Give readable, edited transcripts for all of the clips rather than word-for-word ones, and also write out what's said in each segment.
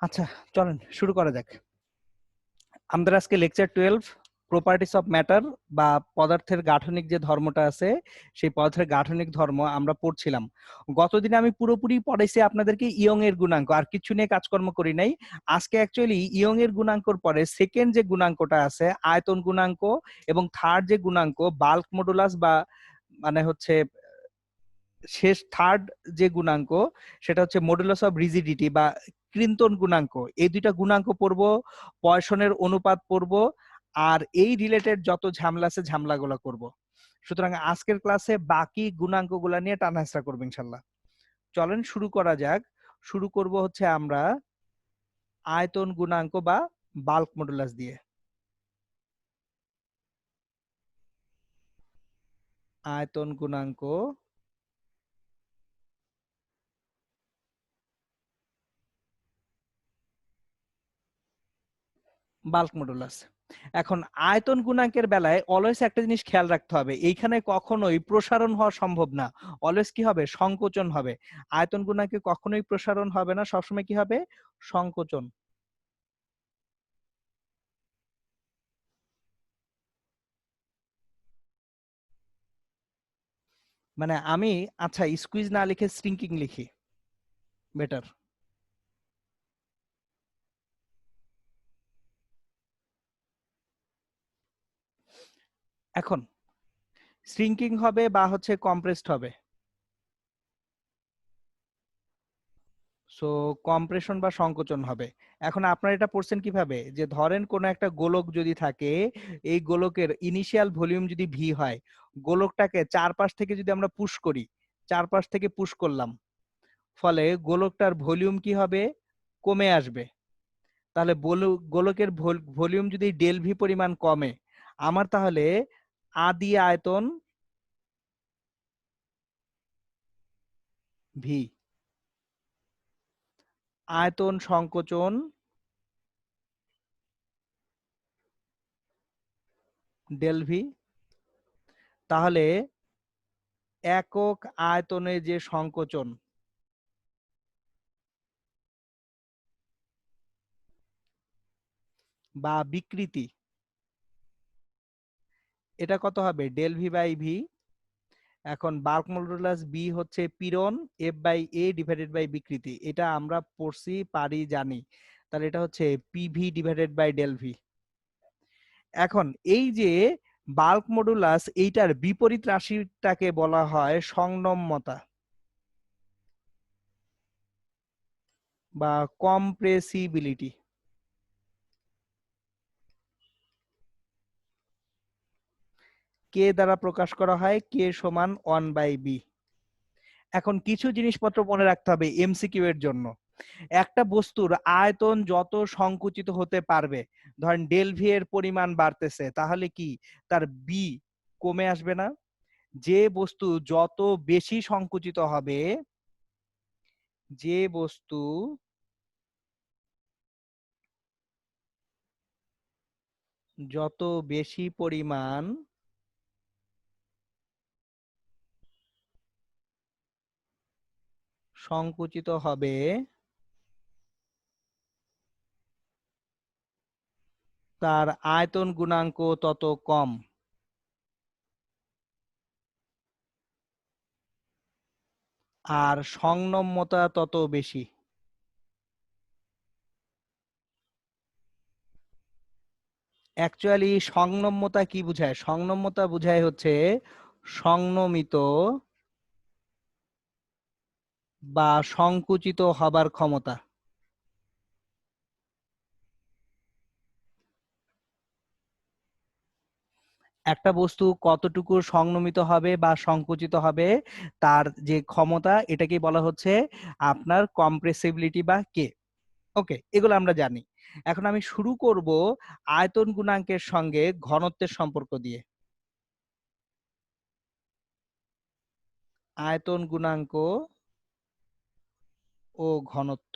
আচ্ছা, চলেন শুরু করা যাক। আমাদের আজকে লেকচার 12 প্রপার্টিস অফ ম্যাটার বা পদার্থের গাঠনিক যে ধর্মটা আছে সেই পদার্থের গাঠনিক ধর্ম আমরা পড়ছিলাম। গতদিনে আমি পুরোপুরি পড়াইছি আপনাদেরকে ইয়ং এর গুণাঙ্ক, আর কিছু নিয়ে কাজকর্ম করি নাই। আজকে অ্যাকচুয়ালি ইয়ং এর গুণাঙ্কর পরে সেকেন্ড যে গুণাঙ্কটা আছে আয়তন গুণাঙ্ক, এবং থার্ড যে গুণাঙ্ক বাল্ক মডুলাস বা মানে হচ্ছে শেষ থার্ড যে গুণাঙ্ক সেটা হচ্ছে মডুলাস অফ রিজিডিটি বা কৃন্তন গুণাঙ্ক। এই দুইটা গুণাঙ্ক পড়বো, পয়সনের অনুপাত পড়বো, আর এই রিলেটেড যত ঝামেলা আছে ঝামেলাগুলো করব। সুতরাং আজকের ক্লাসে বাকি গুণাঙ্কগুলো নিয়ে টানাহেঁচড়া করবো ইনশাল্লাহ। চলেন শুরু করা যাক। শুরু করব হচ্ছে আমরা আয়তন গুণাঙ্ক বা বাল্ক মডুলাস দিয়ে। আয়তন গুণাঙ্ক বাল্ক মডুলাস। এখন আয়তন গুণাঙ্কের বেলায় অলওয়েজ একটা জিনিস খেয়াল রাখতে হবে, এইখানে কখনোই প্রসারণ হওয়া সম্ভব না। অলওয়েজ কি হবে? সংকোচন হবে। আয়তন গুণাঙ্কে কখনোই প্রসারণ হবে না, সবসময় কি হবে? সংকোচন। মানে আমি, আচ্ছা, স্কুইজ না লিখে শ্রিঙ্কিং লিখি, বেটার। এখন শ্রিঙ্কিং হবে বা হচ্ছে কম্প্রেসড হবে। সো কম্প্রেশন বা সংকোচন হবে। এখন আপনারা এটা পড়ছেন কিভাবে, যে ধরেন কোন একটা গোলক যদি থাকে, এই গোলকের ইনিশিয়াল ভলিউম যদি ভি হয়, গোলকটাকে চারপাশ থেকে যদি আমরা পুশ করি, চারপাশ থেকে পুশ করলাম, ফলে গোলকটার ভলিউম কি হবে? কমে আসবে। তাহলে গোলকের ভলিউম যদি ডেল ভি পরিমাণ কমে, আমার তাহলে আদি আয়তন ভি, আয়তন সংকোচন ডেল ভি, তাহলে একক আয়তনে যে সংকোচন বা বিকৃতি, এটা কত হবে? Del V by V. এখন বাল্ক মডুলাস বি হচ্ছে পীড়ন, F by A divided by বিকৃতি, এটা আমরা পড়ছি, পারি, জানি। তাহলে এটা হচ্ছে PV divided by del V. এখন এই যে বাল্ক মডুলাস, এইটার বিপরীত রাশিটাকে বলা হয় সংনম্যতা বা কম্প্রেসিবিলিটি। কে দ্বারা প্রকাশ করা হয়? কে সমান 1/b। এখন কিছু জিনিসপত্র মনে রাখতে হবে এমসিকিউ এর জন্য। একটা বস্তুর আয়তন যত সংকুচিত হতে পারবে, ধরেন ডেল ভি এর পরিমাণ বাড়তেছে, তাহলে কি তার বি কমে আসবে না? যে বস্তু যত বেশি সংকুচিত হবে, যে বস্তু যত বেশি পরিমাণ সংকুচিত হবে, তার আয়তন গুণাঙ্ক তত কম, আর সংনম্যতা তত বেশি। অ্যাকচুয়ালি সংনম্যতা কি বোঝায়? সংনম্যতা বোঝায় হচ্ছে সংনমিত বা সংকুচিত হবার ক্ষমতা। একটা বস্তু কতটুকু সংনমিত হবে বা সংকুচিত হবে, তার যে ক্ষমতা, এটাকে বলা হচ্ছে আপনার কম্প্রেসিবিলিটি বা কে। ওকে, এগুলো আমরা জানি। এখন আমি শুরু করব আয়তন গুণাঙ্কের সঙ্গে ঘনত্বের সম্পর্ক দিয়ে। আয়তন গুণাঙ্ক ও ঘনত্ব।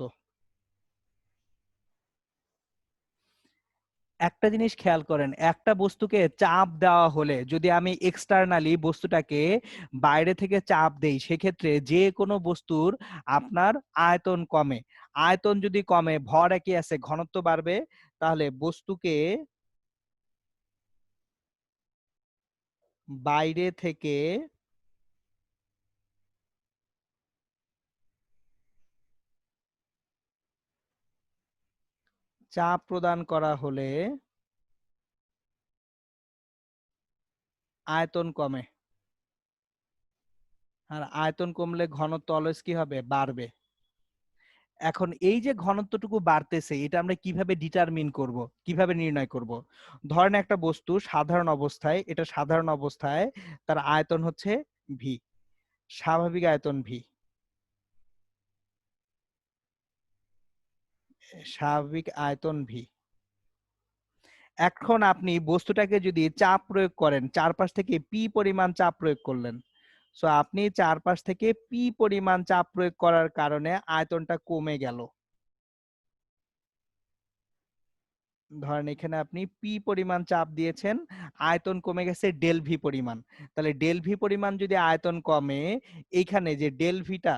একটা জিনিস খেয়াল করেন, একটা বস্তুকে চাপ দেওয়া হলে যদি আমি এক্সটার্নালি বস্তুটাকে বাইরে থেকে চাপ দেই, সেক্ষেত্রে যে কোনো বস্তুর আপনার আয়তন কমে। আয়তন যদি কমে, ভর একই আছে, ঘনত্ব বাড়বে। তাহলে বস্তুকে বাইরে থেকে চাপ প্রদান করা হলে আয়তন কমে, আর আয়তন কমলে ঘনত্ব অলওয়েজ কি হবে? বাড়বে। এখন এই যে ঘনত্বটুকু বাড়তেছে, এটা আমরা কিভাবে ডিটারমিন করব, কিভাবে নির্ণয় করব? ধরেন একটা বস্তু সাধারণ অবস্থায়, এটা সাধারণ অবস্থায় তার আয়তন হচ্ছে ভি, স্বাভাবিক আয়তন ভি, স্বাভাবিক আয়তন ভি। এখন আপনি বস্তুটাকে যদি চাপ প্রয়োগ করেন, চারপাশ থেকে পি পরিমাণ চাপ প্রয়োগ করলেন, সো আপনি চারপাশ থেকে পি পরিমাণ চাপ প্রয়োগ করার কারণে আয়তনটা কমে গেল। ধরেন এখানে আপনি পি পরিমাণ চাপ দিয়েছেন, আয়তন কমে গেছে ডেল ভি পরিমাণ। তাহলে ডেল ভি পরিমাণ যদি আয়তন কমে, এইখানে যে ডেল ভিটা,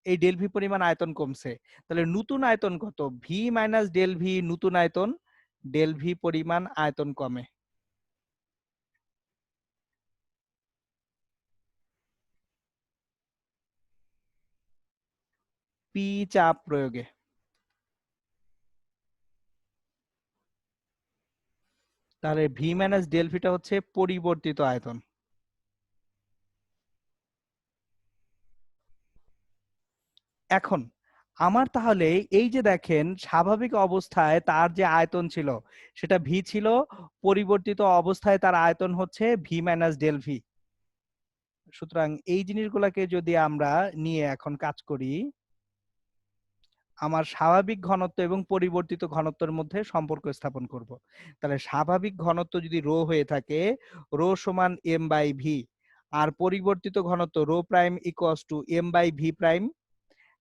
এই ডেল ভি পরিমাণ আয়তন কমছে, তাহলে নতুন আয়তন কত? ভি মাইনাস ডেল ভি নতুন আয়তন, ডেল ভি পরিমাণ আয়তন কমে। পি চাপ প্রয়োগে। তাহলে ভি মাইনাস ডেল ভিটা হচ্ছে পরিবর্তিত আয়তন। এখন আমার তাহলে এই যে দেখেন, স্বাভাবিক অবস্থায় তার যে আয়তন ছিল সেটা ভি ছিল, পরিবর্তিত অবস্থায় তার আয়তন হচ্ছে ভি মাইনাস ডেল ভি। সুতরাং এই জিনিসগুলোকে যদি আমরা নিয়ে এখন কাজ করি, আমার স্বাভাবিক ঘনত্ব এবং পরিবর্তিত ঘনত্বের মধ্যে সম্পর্ক স্থাপন করব। তাহলে স্বাভাবিক ঘনত্ব যদি রো হয়ে থাকে, রো সমান এম বাই ভি, আর পরিবর্তিত ঘনত্ব rho prime equals to M by V prime.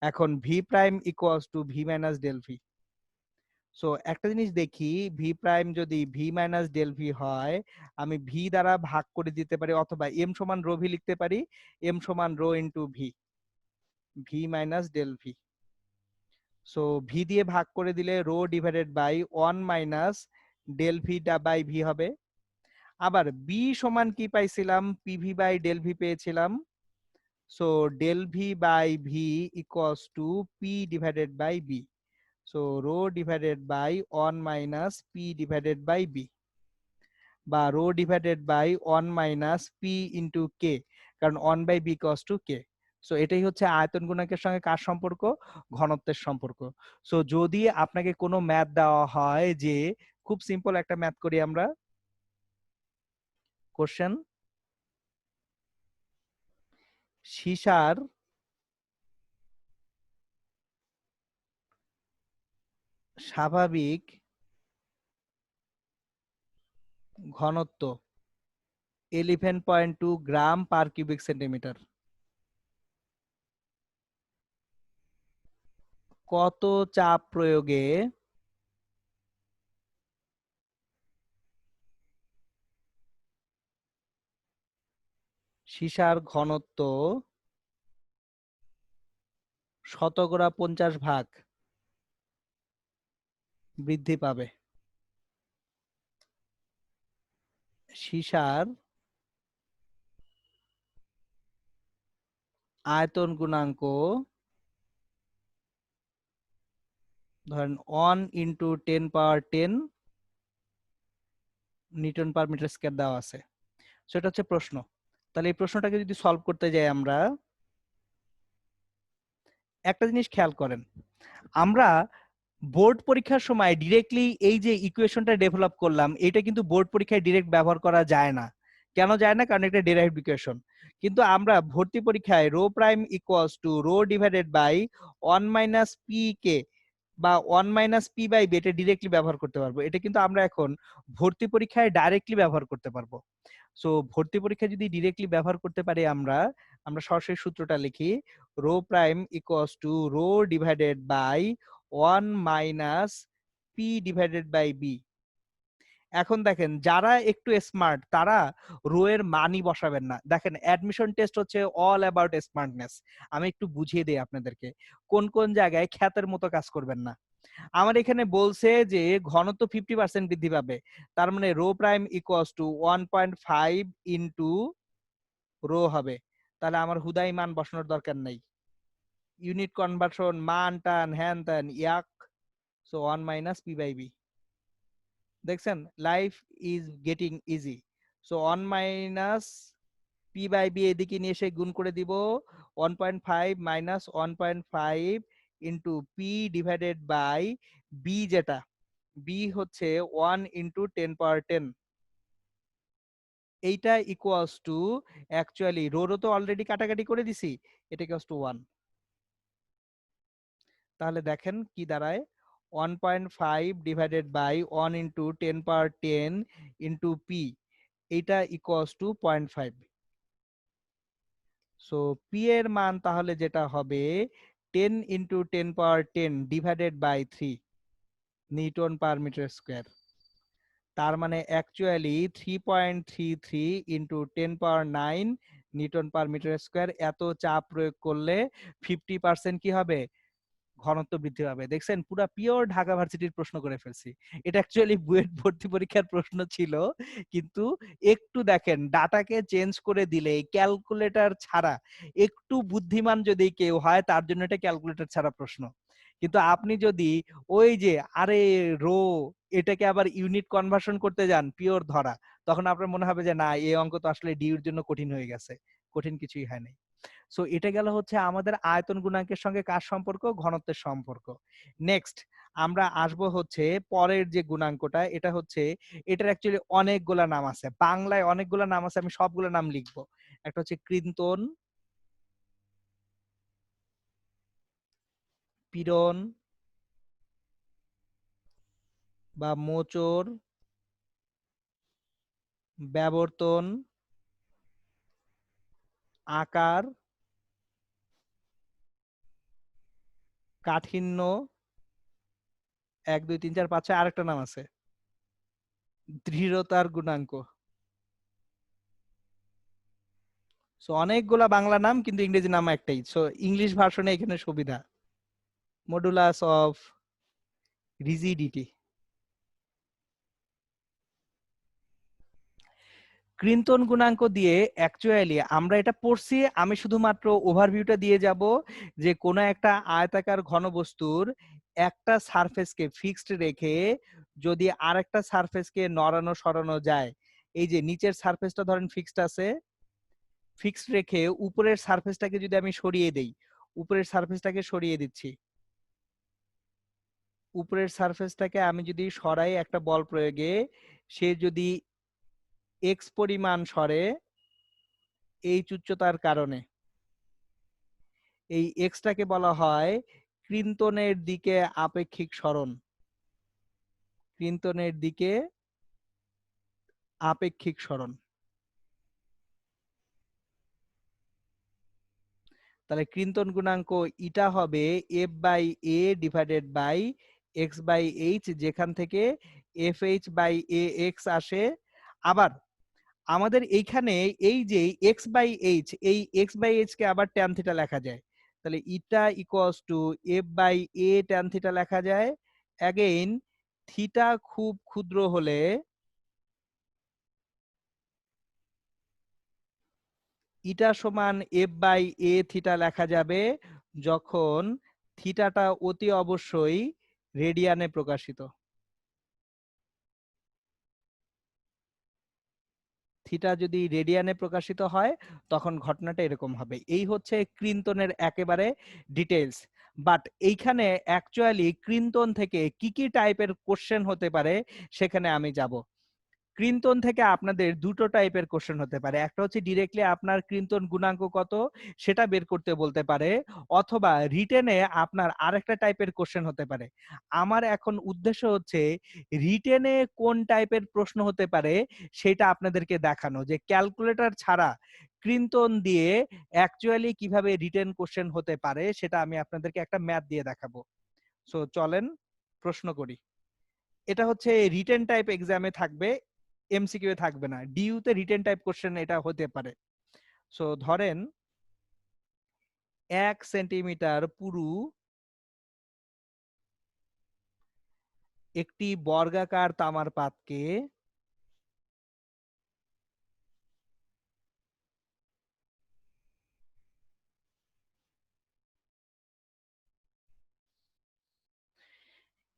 এখন V prime equals to V minus del V. So একটা জিনিস দেখি, ভি প্রাইম যদি ভি মাইনাস ডেল ভি হয়, আমি ভি দ্বারা ভাগ করে দিতে পারি, অথবা এম সমান রো ভি লিখতে পারি, এম সমান rho into V, V minus del V. So V দিয়ে ভাগ করে দিলে rho divided by 1 minus del V by V হবে। আবার বি সমান কি পাইছিলাম? পিভি বাই ডেল ভি পেয়েছিলাম। So del V by V equals to P divided by B. So rho divided by 1 minus P divided by B, বা rho divided by 1 minus P into K, কারণ 1 by B equals to K. So এটাই হচ্ছে আয়তন গুণকের সঙ্গে কার সম্পর্ক? ঘনত্বের সম্পর্ক। So যদি আপনাকে কোনো ম্যাথ দেওয়া হয়, যে খুব সিম্পল একটা ম্যাথ করি আমরা, কোশ্চেন, সীসার স্বাভাবিক ঘনত্ব 11.2 গ্রাম পার কিউবিক সেন্টিমিটার, কত চাপ প্রয়োগে সীসার ঘনত্ব শতকরা 50 ভাগ বৃদ্ধি পাবে? সীসার আয়তন গুণাঙ্ক, ধরেন 1 ইন্টু 10 পাওয়ার 10 নিউটন পার মিটার স্কয়ার দেওয়া আছে। সেটা হচ্ছে প্রশ্ন। তাহলে এই প্রশ্নটাকে যদি সলভ করতে যাই আমরা, একটা জিনিস খেয়াল করেন, আমরা বোর্ড পরীক্ষার সময় ডিরেক্টলি এই যে ইকুয়েশনটা ডেভেলপ করলাম, এটা কিন্তু বোর্ড পরীক্ষায় ডিরেক্ট ব্যবহার করা যায় না। কেন যায় না? কারণ এটা ডেরাইভড ইকুয়েশন। কিন্তু আমরা ভর্তি পরীক্ষায় rho prime equals to rho divided by 1 minus P K, বা 1 মাইনাস পি বাই বি, এটা ডিরেক্টলি ব্যবহার করতে পারবো। এটা কিন্তু আমরা এখন ভর্তি পরীক্ষায় ডাইরেক্টলি ব্যবহার করতে পারবো। সো ভর্তি পরীক্ষায় যদি ডিরেক্টলি ব্যবহার করতে পারি আমরা, আমরা সরাসরি সূত্রটা লিখি, rho prime equals to rho divided by 1 minus P divided by B. এখন দেখেন যারা একটু স্মার্ট তারা রো এর মানই বসাবেন না। দেখেন অ্যাডমিশন টেস্ট হচ্ছে অল অ্যাবাউট স্মার্টনেস। আমি একটু বুঝিয়ে দেই আপনাদেরকে কোন কোন জায়গায় খ্যাতের মতো কাজ করবেন না। আমার এখানে বলছে যে ঘনত্ব 50% বৃদ্ধি পাবে, তার মানে rho prime equals to 1.5 into rho হবে। তাহলে আমার হুদাই মান বসানোর দরকার নাই, ইউনিট কনভার্সন মান টান হ্যান ত্যান ইয়াক। So 1 minus P by B. দেখছেন life is getting easy. So 1 minus P by B এদিকে নিয়ে এসে গুণ করে দিব, 1.5 minus 1.5 into P divided by B, যেটা বি হচ্ছে 1 ইন্টু 10^10। এইটা equals to, actually rho rho তো অলরেডি কাটাকাটি করে দিছি, এটা ইকুয়ালস টু 1। তাহলে দেখেন কি দাঁড়ায়, 1.5 divided by 1 into 10^10 into P, এইটা ইকুয়ালস টু 0.5। সো পি এর মান তাহলে যেটা হবে 10 into 10^10 divided by 3 newton per metre square. তার মানে actually 3.33 into 10^9 newton per metre square. এত চাপ প্রয়োগ করলে 50% কি হবে, ঘনত্ব বৃদ্ধি পাবে। দেখছেন পুরা পিওর ঢাকা ভার্সিটির প্রশ্ন করে ফেলছি। এটা অ্যাকচুয়ালি বুয়েট ভর্তি পরীক্ষার প্রশ্ন ছিল, কিন্তু একটু দেখেন ডাটাকে চেঞ্জ করে দিলে ক্যালকুলেটর ছাড়া, একটু বুদ্ধিমান যদি কেউ হয় তার জন্য এটা ক্যালকুলেটর ছাড়া প্রশ্ন। কিন্তু আপনি যদি ওই যে আরে রো এটাকে আবার ইউনিট কনভার্সন করতে যান পিওর ধরা, তখন আপনার মনে হবে যে না এই অঙ্ক তো আসলে ডি এর জন্য কঠিন হয়ে গেছে। কঠিন কিছুই হয় নাই। সো এটা গেল হচ্ছে আমাদের আয়তন গুণাঙ্কের সঙ্গে কার সম্পর্ক, ঘনত্বের সম্পর্ক। নেক্সট আমরা আসব হচ্ছে পরের যে গুণাঙ্কটা, এটা হচ্ছে এটার অ্যাকচুয়ালি অনেকগুলা নাম আছে, বাংলায় অনেকগুলা নাম আছে, আমি সবগুলা নাম লিখবো। একটা হচ্ছে কৃন্তন, পীড়ন বা মোচড়, ব্যাবর্তন, আকার, কাঠিন্য, 1 2 3 4 5 6 আরেকটা নাম আছে দৃঢ়তার গুণাঙ্ক। সো অনেকগুলা বাংলা নাম কিন্তু ইংরেজি নাম একটাই। সো ইংলিশ ভার্সনে এখানে সুবিধা, মডুলাস অফ রিজিডিটি। ক্রিন্তন গুণাঙ্ক দিয়ে অ্যাকচুয়ালি আমরা এটা পড়ছি, আমি শুধুমাত্র ওভারভিউটা দিয়ে যাব যে কোনো একটা আয়তাকার ঘনবস্তুর একটা সারফেসকে ফিক্সড রেখে যদি আরেকটা সারফেসকে নড়ানো সরানো যায়, এই যে নিচের সারফেসটা ধরেন ফিক্সড আছে, ফিক্সড রেখে উপরের সারফেসটাকে যদি আমি সরিয়ে দেই, উপরের সারফেসটাকে সরিয়ে দিচ্ছি, উপরের সারফেসটাকে আমি যদি সরাই একটা বল প্রয়োগে, সে যদি এক্স পরিমাণ সরে এই উচ্চতার কারণে, এই এক্সটাকে বলা হয় ক্রিন্তনের দিকে আপেক্ষিক সরণ। ক্রিন্তনের দিকে আপেক্ষিক সরণ। তাহলে ক্রিন্তন গুণাঙ্ক ইটা হবে F by A divided by X by H, যেখান থেকে F H by A X আসে। আবার আমাদের এইখানে এই যে এক্স বাই এইচ, এই এক্স বাই এইচ কে আবার ট্যান থিটা লেখা যায়। তাহলে eta equals to F by A tan theta লেখা যায়। অ্যাগেইন থিটা খুব ক্ষুদ্র হলে ইটা সমান এফ বাই এ থিটা লেখা যাবে, যখন থিটাটা অতি অবশ্যই রেডিয়ানে প্রকাশিত। থিটা যদি রেডিয়ানে প্রকাশিত হয় তখন ঘটনাটা এরকম হবে। এই হচ্ছে ক্রিন্তনের একেবারে ডিটেইলস। বাট এইখানে অ্যাকচুয়ালি ক্রিন্তন থেকে কি কি টাইপের কোশ্চেন হতে পারে সেখানে আমি যাব। ক্রিন্তন থেকে আপনাদের দুটো টাইপের কোশ্চেন হতে পারে, একটা হচ্ছে ডিরেক্টলি আপনার ক্রিন্তন গুণাঙ্ক কত সেটা বের করতে বলতে পারে, অথবা রিটেনে আপনার আরেকটা টাইপের কোশ্চেন হতে পারে। আমার এখন উদ্দেশ্য হচ্ছে রিটেনে কোন টাইপের প্রশ্ন হতে পারে সেটা আপনাদেরকে দেখানো, যে ক্যালকুলেটর ছাড়া ক্রিন্তন দিয়ে অ্যাকচুয়ালি কিভাবে রিটেন কোশ্চেন হতে পারে সেটা আমি আপনাদেরকে একটা ম্যাথ দিয়ে দেখাবো। সো চলেন প্রশ্ন করি। এটা হচ্ছে রিটেন টাইপ এক্সামে থাকবে, এমসিকিউ এ থাকবে না। ডিইউ তে রিটেন টাইপ কোশ্চেন এটা হতে পারে। সো ধরেন 1 সেন্টিমিটার পুরু একটি বর্গাকার তামার পাতকে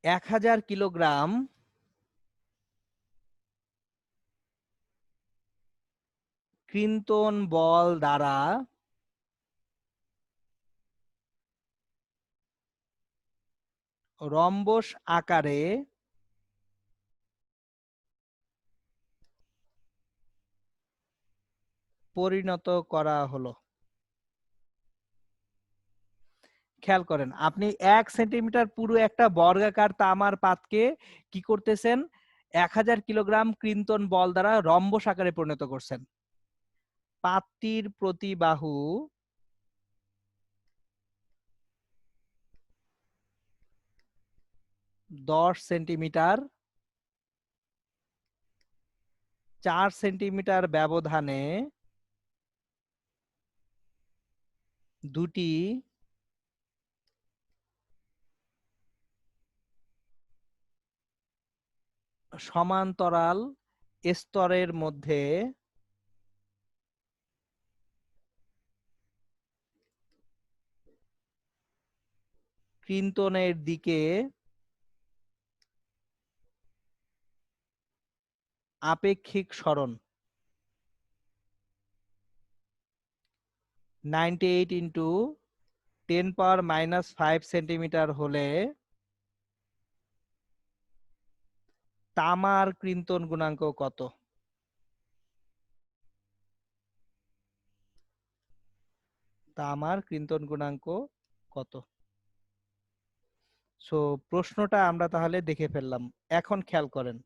এক 1000 কিলোগ্রাম ক্রিন্তন বল দ্বারা রম্বস আকারে পরিণত করা হলো। খেয়াল করেন, আপনি 1 সেন্টিমিটার পুরো একটা বর্গাকার তামার পাতকে কি করতেছেন, 1000 কিলোগ্রাম ক্রিন্তন বল দ্বারা রম্বস আকারে পরিণত করছেন। পাতটির প্রতি বাহু 10 সেন্টিমিটার, 4 সেন্টিমিটার ব্যবধানে দুটি সমান্তরাল স্তরের মধ্যে ক্রিন্তনের দিকে আপেক্ষিক সরণ 98 ইন্টু 10⁻⁻5 সেন্টিমিটার হলে তামার ক্রিন্তন গুণাঙ্ক কত? তামার ক্রিন্তন গুণাঙ্ক কত? সো প্রশ্নটা আমরা তাহলে দেখে ফেললাম। এখন খেয়াল করেন,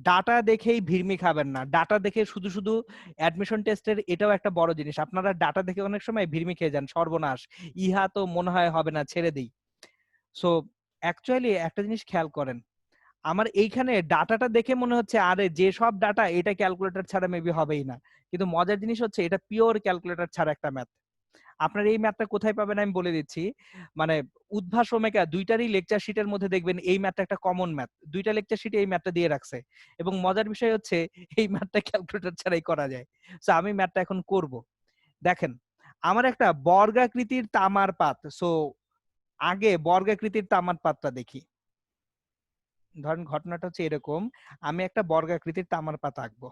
ডাটা দেখেই ভিড়মি খাবেন না। ডাটা দেখে শুধু শুধু অ্যাডমিশন টেস্টের এটাও একটা বড় জিনিস, আপনারা ডাটা দেখে অনেক সময় ভিড়মি খেয়ে যান, সর্বনাশ, ইহা তো মনে হয় হবে না, ছেড়ে দিই। সো অ্যাকচুয়ালি একটা জিনিস খেয়াল করেন, আমার এইখানে ডাটাটা দেখে মনে হচ্ছে আরে যে সব ডাটা এটা ক্যালকুলেটর ছাড়া মেবি হবেই না, কিন্তু মজার জিনিস হচ্ছে এটা পিওর ক্যালকুলেটর ছাড়া একটা ম্যাথ। আপনার এই ম্যাথটা কোথায় পাবেন আমি বলে দিচ্ছি, মানে উদ্ভাস ওমেগা দুইটারই লেকচার শিটের মধ্যে দেখবেন এই ম্যাথটা একটা কমন ম্যাথ, দুইটা লেকচার শিটে এই ম্যাথটা দিয়ে রাখছে। এবং মজার বিষয় হচ্ছে এই ম্যাথটা ক্যালকুলেটর ছাড়াই করা যায়। সো আমি ম্যাথটা এখন করব। দেখেন, আমার একটা বর্গাকৃতির তামার পাত, সো আগে বর্গাকৃতির তামার পাতটা দেখি। ধরেন ঘটনাটা হচ্ছে এরকম, আমি একটা বর্গাকৃতির তামার পাত আঁকবো।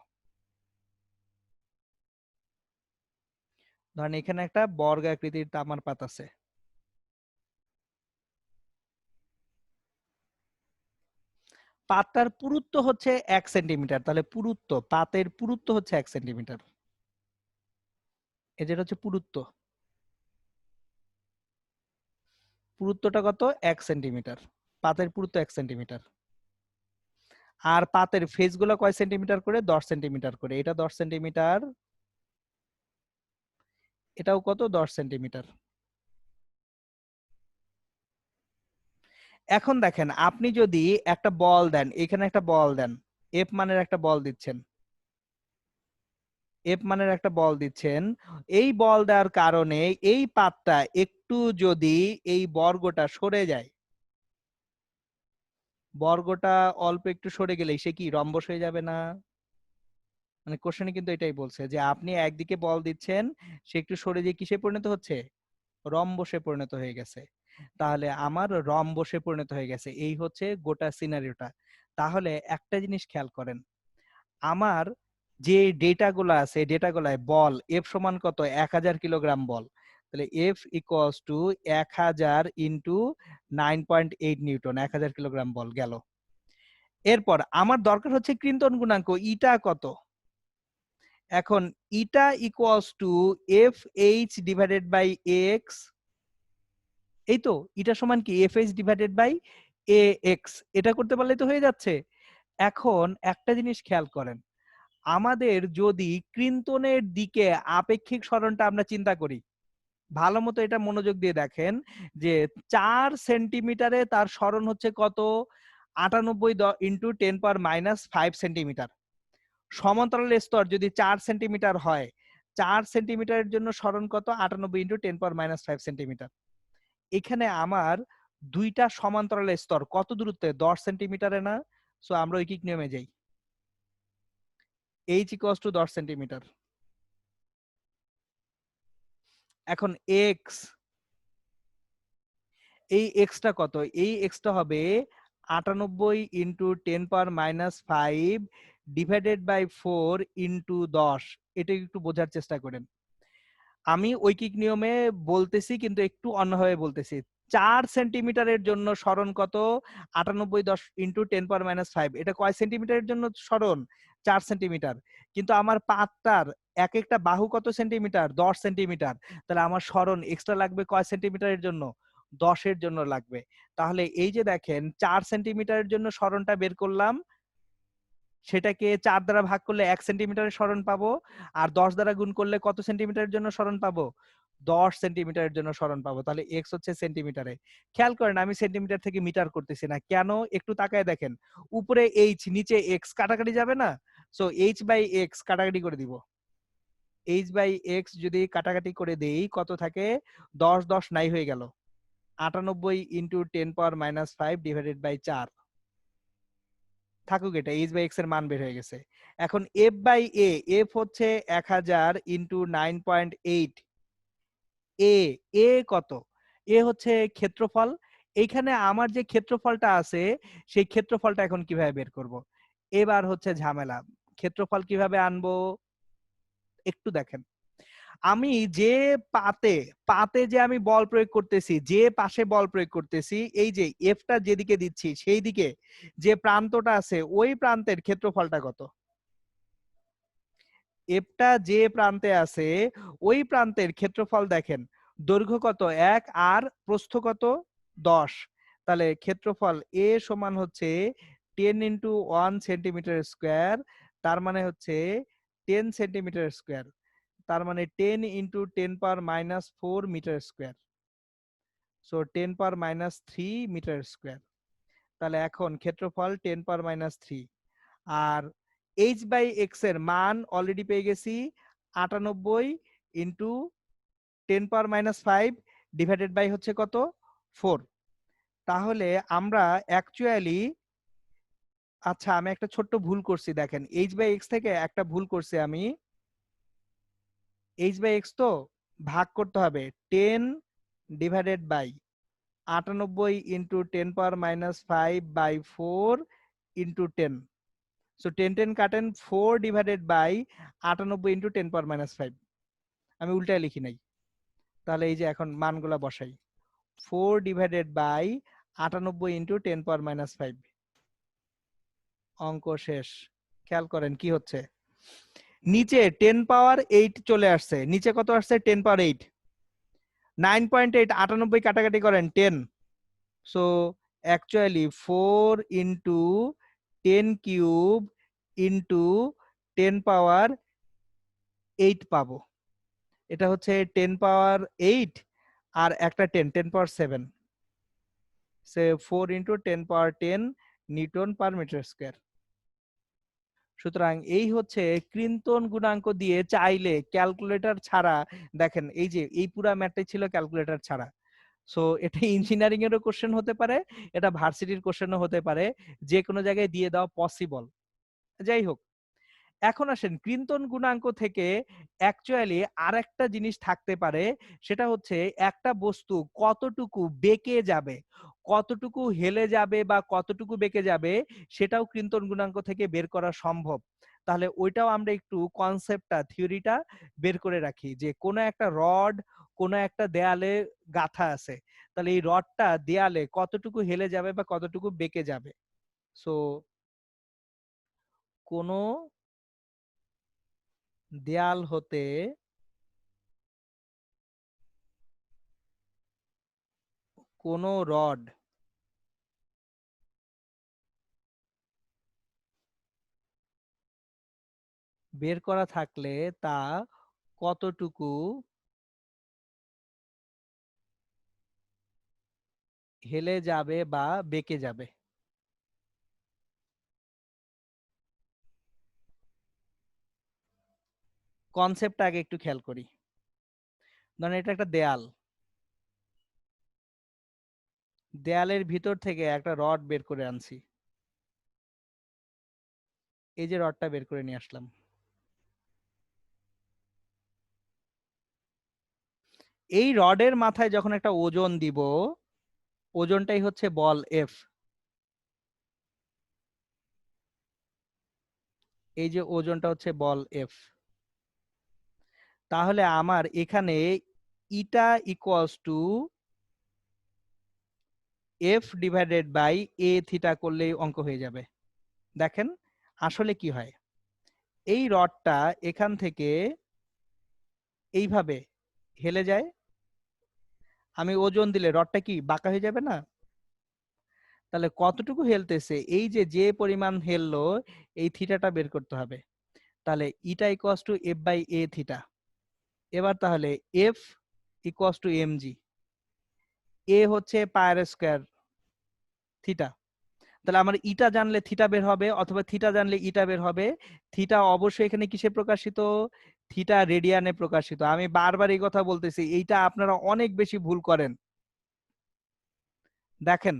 ধরেন এখানে একটা বর্গাকৃতির তামার পাত আছে। পাতার পুরুত্ব হচ্ছে 1 সেন্টিমিটার, তাহলে পুরুত্ব, পাতের পুরুত্ব হচ্ছে 1 সেন্টিমিটার। এই যেটা হচ্ছে পুরুত্ব, পুরুত্বটা কত? 1 সেন্টিমিটার। পাতের পুরুত্ব 1 সেন্টিমিটার। আর পাতের ফেজ গুলো কয় সেন্টিমিটার করে? 10 সেন্টিমিটার করে। এটা 10 সেন্টিমিটার, এটাও কত? 10 সেন্টিমিটার। এখন দেখেন, আপনি যদি একটা বল দেন, এখানে একটা বল দেন, এফ মানের একটা বল দিচ্ছেন, এফ মানের একটা বল দিচ্ছেন, এই বল দেওয়ার কারণে এই পাতটা একটু যদি এই বর্গটা সরে যায়, বর্গটা অল্প একটু সরে গেলেই সে কি রম্বস হয়ে যাবে না? মানে কোশ্চেনে কিন্তু এটাই বলছে যে আপনি একদিকে বল দিচ্ছেন, সে একটু সরে গিয়ে কিসে পরিণত হচ্ছে? রম্বসে পরিণত হয়ে গেছে। তাহলে আমার রম্বসে পরিণত হয়ে গেছে, এই হচ্ছে গোটা সিনারিওটা। তাহলে একটা জিনিস খেয়াল করেন, আমার যে ডেটাগুলো আছে, ডেটাগুলায় বল এফ সমান কত? 1000 কিলোগ্রাম বল, তাহলে F equals to 1000 into 9.8 newton, 1000 kilogram বল গেল। এরপর আমার দরকার হচ্ছে ক্রিন্তন গুণাঙ্ক, ইটা কত? এখন eta equals to F H divided by X, এই তো ইটা সমান কি? F H divided by A X, এটা করতে পারলে তো হয়ে যাচ্ছে। এখন একটা জিনিস খেয়াল করেন, আমাদের যদি ক্রিন্তনের দিকে আপেক্ষিক সরণটা আমরা চিন্তা করি, ভালো মতো এটা মনোযোগ দিয়ে দেখেন যে 4 সেন্টিমিটারে তার সরণ হচ্ছে কত? 98 ইন্টু 10⁻⁵ সেন্টিমিটার। সমান্তরাল স্তর যদি 4 সেন্টিমিটার হয়, 4 সেন্টিমিটারের জন্য সরণ কত? 98 ইন্টু 10⁻⁵ সেন্টিমিটার। এখানে আমার দুইটা সমান্তরাল স্তর কত দূরত্বে? 10 সেন্টিমিটারে না? সো আমরা ঐকিক নিয়মে যাই। h = 10 centimetre. এখন x, এই এক্সটা কত? এই এক্সটা হবে 98 ইন্টু 10⁻⁵ ডিভাইডেড বাই 4 ইন্টু 10। এটা একটু বোঝার চেষ্টা করেন। আমি ঐকিক নিয়মে বলতেছি কিন্তু একটু অন্যভাবে বলতেছি। 4 সেন্টিমিটারের জন্য সরণ কত? 98 10 ইন্টু 10⁻⁵। এটা কয় সেন্টিমিটারের জন্য সরণ? 4 সেন্টিমিটার। কিন্তু আমার পাতটার এক একটা বাহু কত সেন্টিমিটার? 10 সেন্টিমিটার। তাহলে আমার সরণ এক্সট্রা লাগবে কয় সেন্টিমিটারের জন্য? 10 এর জন্য লাগবে। তাহলে এই যে দেখেন 4 সেন্টিমিটারের জন্য সরণটা বের করলাম, সেটাকে 4 দ্বারা ভাগ করলে 1 সেন্টিমিটারের সরণ পাবো, আর 10 দ্বারা গুণ করলে কত সেন্টিমিটারের জন্য সরণ পাবো? 10 সেন্টিমিটারের জন্য সরণ পাবো। তাহলে x হচ্ছে সেন্টিমিটারে। খেয়াল করেন আমি সেন্টিমিটার থেকে মিটার করতেছি না কেন? একটু তাকায় দেখেন, উপরে h নিচে x কাটাকাটি যাবে না? সো h/x কাটাকাটি করে দিব। h/x যদি কাটাকাটি করে দেই কত থাকে? 10 10 নাই হয়ে গেল। 98 ইন্টু 10⁻⁵ ডিভাইডেড বাই 4 থাকুক, এটা h/x এর মান বের হয়ে গেছে। এখন f/a, f হচ্ছে 1000 ইন্টু 9.8। এ এ কত? এ হচ্ছে ক্ষেত্রফল। এইখানে আমার যে ক্ষেত্রফলটা আছে সেই ক্ষেত্রফলটা এখন কিভাবে বের করব? এবার হচ্ছে ঝামেলা। ক্ষেত্রফল কিভাবে আনবো? একটু দেখেন। আমি যে পাতে পাতে যে আমি বল প্রয়োগ করতেছি, যে পাশে বল প্রয়োগ করতেছি, এই যে এফটা যেদিকে দিচ্ছি সেই দিকে যে প্রান্তটা আছে ওই প্রান্তের ক্ষেত্রফলটা কত? এফটা যে প্রান্তে আছে ওই প্রান্তের ক্ষেত্রফল দেখেন, দৈর্ঘ্য কত? 1 আর প্রস্থ কত? 10। তাহলে ক্ষেত্রফল এ সমান হচ্ছে 10 ইন্টু 1 সেন্টিমিটার স্কোয়ার, তার মানে হচ্ছে 10 সেন্টিমিটার স্কোয়ার। তার মানে 10 into 10⁻⁻4 metre square. So 10⁻³ metre square. তাহলে এখন ক্ষেত্রফল 10⁻³ আর h/x এর মান অলরেডি পেয়ে গেছি 98 ইন্টু 10⁻⁵ ডিভাইডেড বাই হচ্ছে কত? 4। তাহলে আমরা অ্যাকচুয়ালি, আচ্ছা আমি একটা ছোট্ট ভুল করছি দেখেন, h/x থেকে একটা ভুল করছি আমি। h/x তো ভাগ করতে হবে 10 divided by 98 into 10⁻⁵/4 into 10। So 10 10 কাটেন, 4 ডিভাইডেড বাই 98 ইন্টু 10⁻⁵। আমি উল্টায় লিখি নাই। তাহলে এই যে এখন মানগুলা বসাই। 4 ডিভাইডেড বাই 98 ইন্টু 10⁻⁵। অঙ্ক শেষ। খেয়াল করেন কি হচ্ছে, নিচে 10⁻8 চলে আসছে, নিচে কত আসছে? 10⁻8। 9.8 98 কাটাকাটি করেন 10। So actually 4 into 10 cube into 10⁻8 পাবো। এটা হচ্ছে 10⁻8 আর একটা 10⁻7, সে 4 into 10⁻10 newton per metre square. সুতরাং এই হচ্ছে ক্রিন্তন গুণাঙ্ক দিয়ে চাইলে ক্যালকুলেটর ছাড়া, দেখেন এই যে এই পুরা ম্যাথটাই ছিল ক্যালকুলেটর ছাড়া। সো এটা ইঞ্জিনিয়ারিং এরও কোশ্চেন হতে পারে, এটা ভার্সিটির কোশ্চেনও হতে পারে, যে কোনো জায়গায় দিয়ে দেওয়া পসিবল। যাই হোক, এখন আসেন ক্রিন্তন গুণাঙ্ক থেকে অ্যাকচুয়ালি আরেকটা জিনিস থাকতে পারে, সেটা হচ্ছে একটা বস্তু কতটুকু বেঁকে যাবে, কতটুকু হেলে যাবে বা কতটুকু বেঁকে যাবে সেটাও ক্রিন্তন গুণাঙ্ক থেকে বের করা সম্ভব। তাহলে ওইটাও আমরা একটু কনসেপ্টটা, থিওরিটা বের করে রাখি, যে কোনো একটা রড কোনো একটা দেয়ালে গাঁথা আছে, তাহলে এই রডটা দেয়ালে কতটুকু হেলে যাবে বা কতটুকু বেঁকে যাবে। সো কোনো দেয়াল হতে কোনো রড বের করা থাকলে তা কতটুকু হেলে যাবে বা বেঁকে যাবে। কনসেপ্টটা আগে একটু খেয়াল করি। ধরেন এটা একটা দেয়াল, দেয়ালের ভিতর থেকে একটা রড বের করে আনছি, এই যে রডটা বের করে নিয়ে আসলাম। এই রডের মাথায় যখন একটা ওজন দিব, ওজনটাই হচ্ছে বল এফ। এই যে ওজনটা হচ্ছে বল এফ। তাহলে আমার এখানে eta equals to F divided by A theta করলেই অঙ্ক হয়ে যাবে। দেখেন আসলে কি হয়, এই রডটা এখান থেকে এইভাবে হেলে যায়, আমি ওজন দিলে রডটা কি বাঁকা হয়ে যাবে না? তাহলে কতটুকু হেলতেছে, এই যে যে পরিমাণ হেললো, এই থিটাটা বের করতে হবে। তাহলে eta equals to F by A theta. এবার তাহলে F equals to M G, A হচ্ছে পায়ের স্কয়ার থিটা। তাহলে আমার ইটা জানলে থিটা বের হবে, অথবা থিটা জানলে ইটা বের হবে। থিটা অবশ্যই এখানে কিসে প্রকাশিত? থিটা রেডিয়ানে প্রকাশিত। আমি বারবার এই কথা বলতেছি, এইটা আপনারা অনেক বেশি ভুল করেন। দেখেন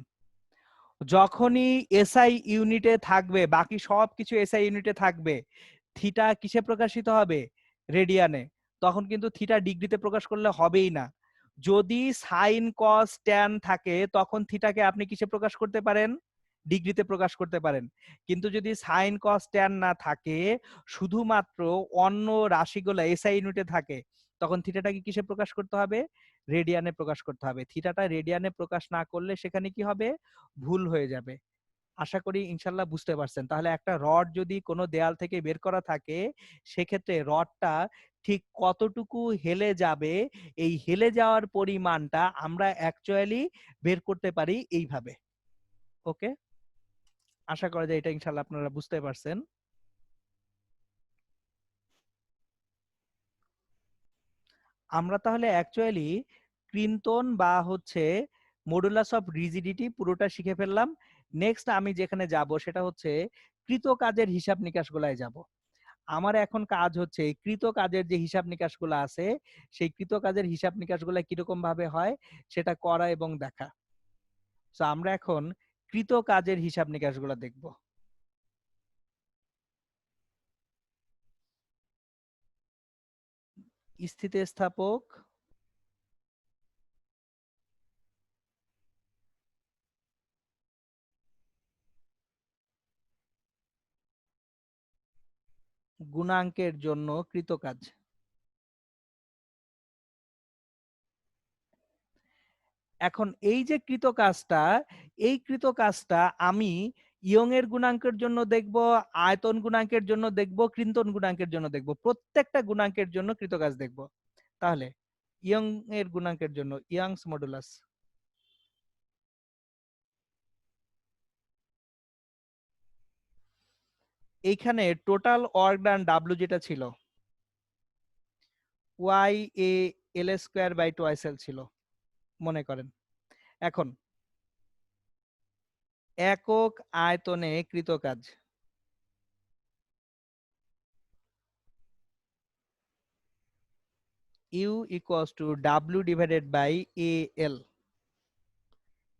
যখনই এসআই ইউনিটে থাকবে, বাকি সব কিছু এসআই ইউনিটে থাকবে, থিটা কিসে প্রকাশিত হবে? রেডিয়ানে। তখন কিন্তু থিটা ডিগ্রিতে প্রকাশ করলে হবেই না। যদি সাইন কস ট্যান থাকে, তখন থিটাকে আপনি কিসে প্রকাশ করতে পারেন? ডিগ্রিতে প্রকাশ করতে পারেন। কিন্তু যদি সাইন কস ট্যান না থাকে, শুধুমাত্র অন্য রাশিগুলো এসআই ইউনিটে থাকে, তখন থিটাটাকে কিসে প্রকাশ করতে হবে? রেডিয়ানে প্রকাশ করতে হবে। থিটাটা রেডিয়ানে প্রকাশ না করলে সেখানে কি হবে? ভুল হয়ে যাবে। আশা করি ইনশাল্লাহ বুঝতে পারছেন। তাহলে একটা রড যদি কোনো দেয়াল থেকে বের করা থাকে, সেক্ষেত্রে রডটা ঠিক কতটুকু হেলে যাবে, এই হেলে যাওয়ার পরিমাণটা আমরা অ্যাকচুয়ালি বের করতে পারি এইভাবে। ওকে, আশা করা যায় এটা ইনশাল্লাহ আপনারা বুঝতে পারছেন। আমরা তাহলে অ্যাকচুয়ালি ক্রিন্তন বা হচ্ছে মডুলাস অফ রিজিডিটি পুরোটা শিখে ফেললাম। নেক্সট আমি যেখানে যাব সেটা হচ্ছে কৃত কাজের হিসাব নিকাশ গুলায় যাব। আমার এখন কাজ হচ্ছে এই কৃত কাজের যে হিসাব নিকাশ গুলো আছে, সেই কৃত কাজের হিসাব নিকাশ গুলা কিরকম ভাবে হয় সেটা করা এবং দেখা। তো আমরা এখন কৃত কাজের হিসাব নিকাশ গুলা দেখব। স্থিতিস্থাপক গুণাঙ্কের জন্য কৃত কাজ। এখন এই যে কৃত কাজটা, এই কৃত কাজটা আমি ইয়ং এর গুণাঙ্কের জন্য দেখব, আয়তন গুণাঙ্কের জন্য দেখব, ক্রিন্তন গুণাঙ্কের জন্য দেখব, প্রত্যেকটা গুণাঙ্কের জন্য কৃত কাজ দেখব। তাহলে ইয়ং এর গুণাঙ্কের জন্য ইয়ংস মডুলাস, এইখানে টোটাল ওয়ার্ক ডান ডাব্লিউ যেটা ছিল Y A L square by twice L ছিল মনে করেন। এখন একক আয়তনে কৃত কাজ, U equals to W divided by A L.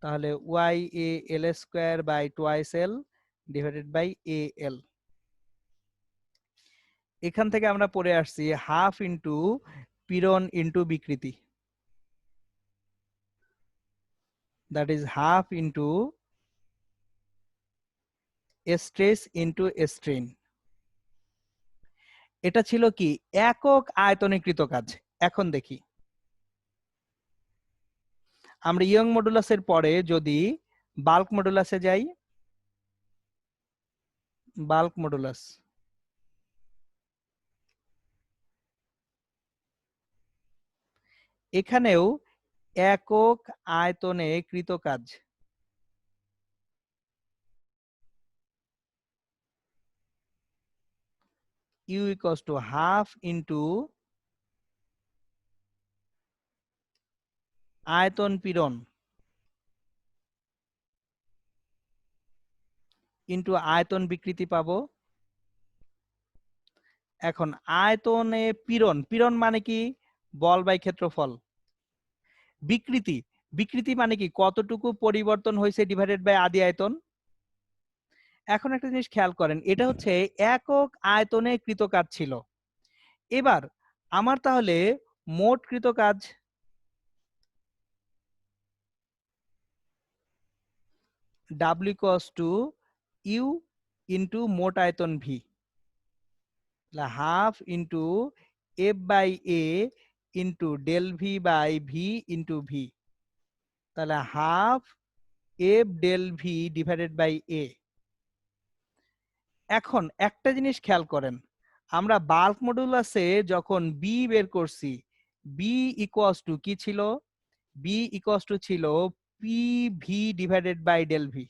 তাহলে Y A L square by twice L divided by A L. এখান থেকে আমরা পড়ে আসছি হাফ ইন্টু পীড়ন ইন্টু বিকৃতি, that is half into stress into strain. এটা ছিল কি একক আয়তনীকৃত কাজ। এখন দেখি আমরা ইয়ং মডুলাসের পরে যদি বাল্ক মডুলাসে যাই, বাল্ক মডুলাস, এখানেও একক আয়তনে কৃত কাজ, U equals to half into আয়তন পীড়ন ইন্টু আয়তন বিকৃতি পাবো। এখন আয়তনে পীড়ন, পীড়ন মানে কি? বল বাই ক্ষেত্রফল। বিকৃতি, বিকৃতি মানে কি? কতটুকু পরিবর্তন হয়েছে ডিভাইডেড বাই আদি আয়তন। এখন একটা জিনিস খেয়াল করেন, এটা হচ্ছে একক আয়তনে কৃত কাজ ছিল। এবার আমার তাহলে মোট কৃত কাজ W equals to U into মোট আয়তন V, half into F by A into del V by V into V, তাহলে half F del V divided by A. এখন একটা জিনিস খেয়াল করেন, আমরা বাল্ক মডুলাসে যখন বি বের করছি, বি ইকুয়ালস টু কি ছিল? বি ইকুয়ালস টু ছিল P V divided by del V.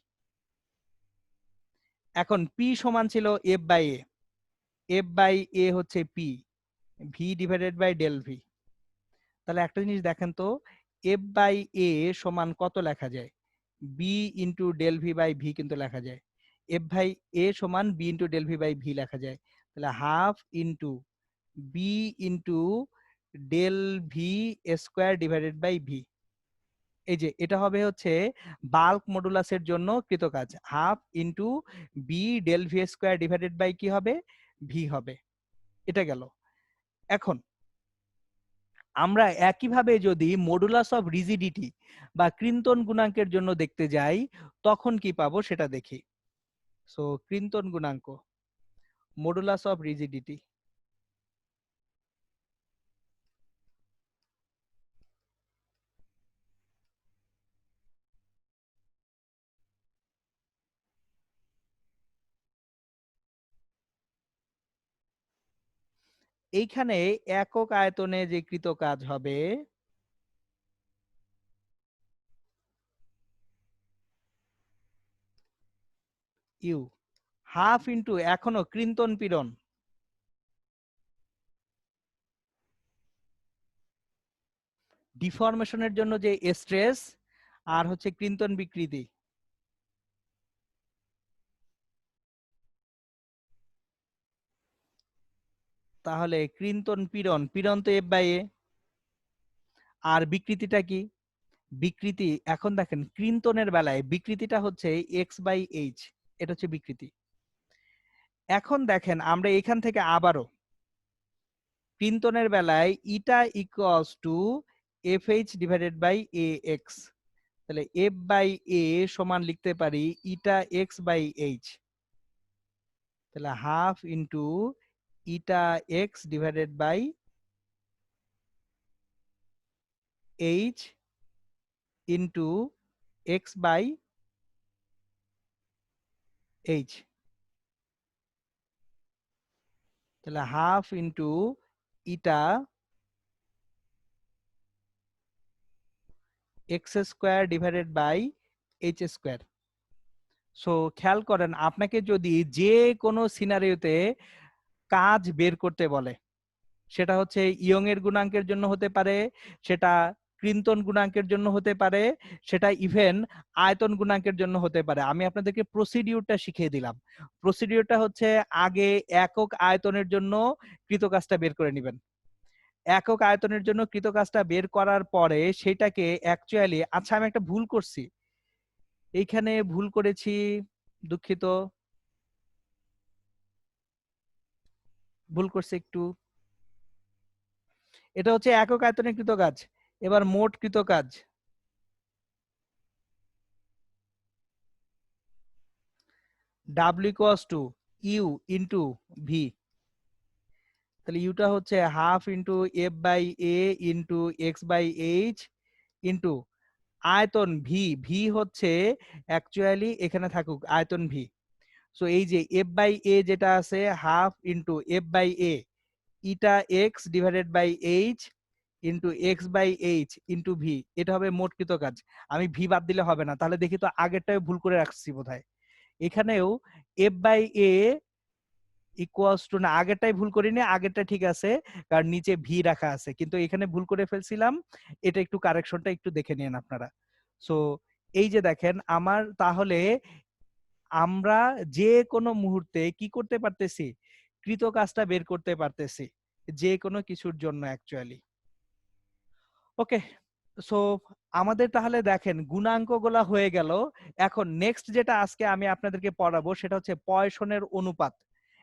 এখন পি সমান ছিল F by A, F by A হচ্ছে P, V divided by del V. তাহলে একটা জিনিস দেখেন তো, এফ বাই এ সমান কত লেখা যায়? B into del V by V কিন্তু লেখা যায়। এফ বাই এ সমান B into del V by V লেখা যায়। তাহলে half into B into del V square divided by V. এই যে এটা হবে হচ্ছে বাল্ক মডুলাসের জন্য কৃত কাজ, half into B del V square divided by কি হবে? ভি হবে। এটা গেল। এখন আমরা একইভাবে যদি মডুলাস অফ রিজিডিটি বা ক্রিন্তন গুণাঙ্কের জন্য দেখতে যাই, তখন কি পাবো সেটা দেখি। সো ক্রিন্তন গুণাঙ্ক, মডুলাস অফ রিজিডিটি। এইখানে একক আয়তনে যে কৃত কাজ হবে, ইউ হাফ ইন্টু এখনো ক্রিন্তন পীড়ন, ডিফরমেশনের জন্য যে স্ট্রেস, আর হচ্ছে ক্রিন্তন বিকৃতি। তাহলে ক্রিন্তন পীড়ন, পীড়ন তো এফ বাই এ, আর বিকৃতিটা কি? বিকৃতি এখন দেখেন ক্রিন্তনের বেলায় বিকৃতিটা হচ্ছে এক্স বাই এইচ, এটা হচ্ছে বিকৃতি। এখন দেখেন আমরা এখান থেকে আবারও ক্রিন্তনের বেলায় eta equals to F H divided by A X, তাহলে এফ বাই এ সমান লিখতে পারি ইটা এক্স বাই এইচ, তাহলে half into eta X divided by H into X by H, তাহলে half into eta X square divided by H square. So খেয়াল করেন, আপনাকে যদি যে কোনো সিনারিওতে কাজ বের করতে বলে, সেটা হচ্ছে ইয়ং এর গুণাঙ্কের জন্য হতে পারে, সেটা ক্রিন্তন গুণাঙ্কের জন্য হতে পারে, সেটা ইভেন আয়তন গুণাঙ্কের জন্য হতে পারে, আমি আপনাদেরকে প্রসিডিউরটা শিখিয়ে দিলাম। প্রসিডিউরটা হচ্ছে আগে একক আয়তনের জন্য কৃত কাজটা বের করে নেবেন। একক আয়তনের জন্য কৃত কাজটা বের করার পরে সেটাকে অ্যাকচুয়ালি, আচ্ছা আমি একটা ভুল করছি, এইখানে ভুল করেছি, দুঃখিত, ভুল করছি একটু। এটা হচ্ছে একক আয়তনে কৃত কাজ। এবার মোট কৃত কাজ, W equals to U into V, তাহলে ইউটা হচ্ছে half into F by A into X by H into আয়তন ভি, ভি হচ্ছে অ্যাকচুয়ালি এখানে থাকুক আয়তন ভি। সো এই যে এফ বাই এ যেটা আছে half into F by A ইটা X divided by H into X by H into V, এটা হবে মোট কৃত কাজ। আমি ভি বাদ দিলে হবে না, তাহলে দেখি তো আগেরটাও ভুল করে রাখছি বোধহয়। এখানেও F by A equals to, না আগেরটাই ভুল করিনি, আগেরটা ঠিক আছে কারণ নিচে ভি রাখা আছে, কিন্তু এখানে ভুল করে ফেলছিলাম, এটা একটু কারেকশনটা একটু দেখে নিন আপনারা। সো এই যে দেখেন আমার তাহলে আমরা যে কোনো মুহূর্তে কি করতে পারতেছি, কৃত কাজটা বের করতে পারতেছি যে কোনো কিছুর জন্য অ্যাকচুয়ালি। ওকে, সো আমাদের তাহলে দেখেন গুণাঙ্কগুলা হয়ে গেল। এখন নেক্সট যেটা আজকে আমি আপনাদেরকে পড়াবো সেটা হচ্ছে পয়সনের অনুপাত।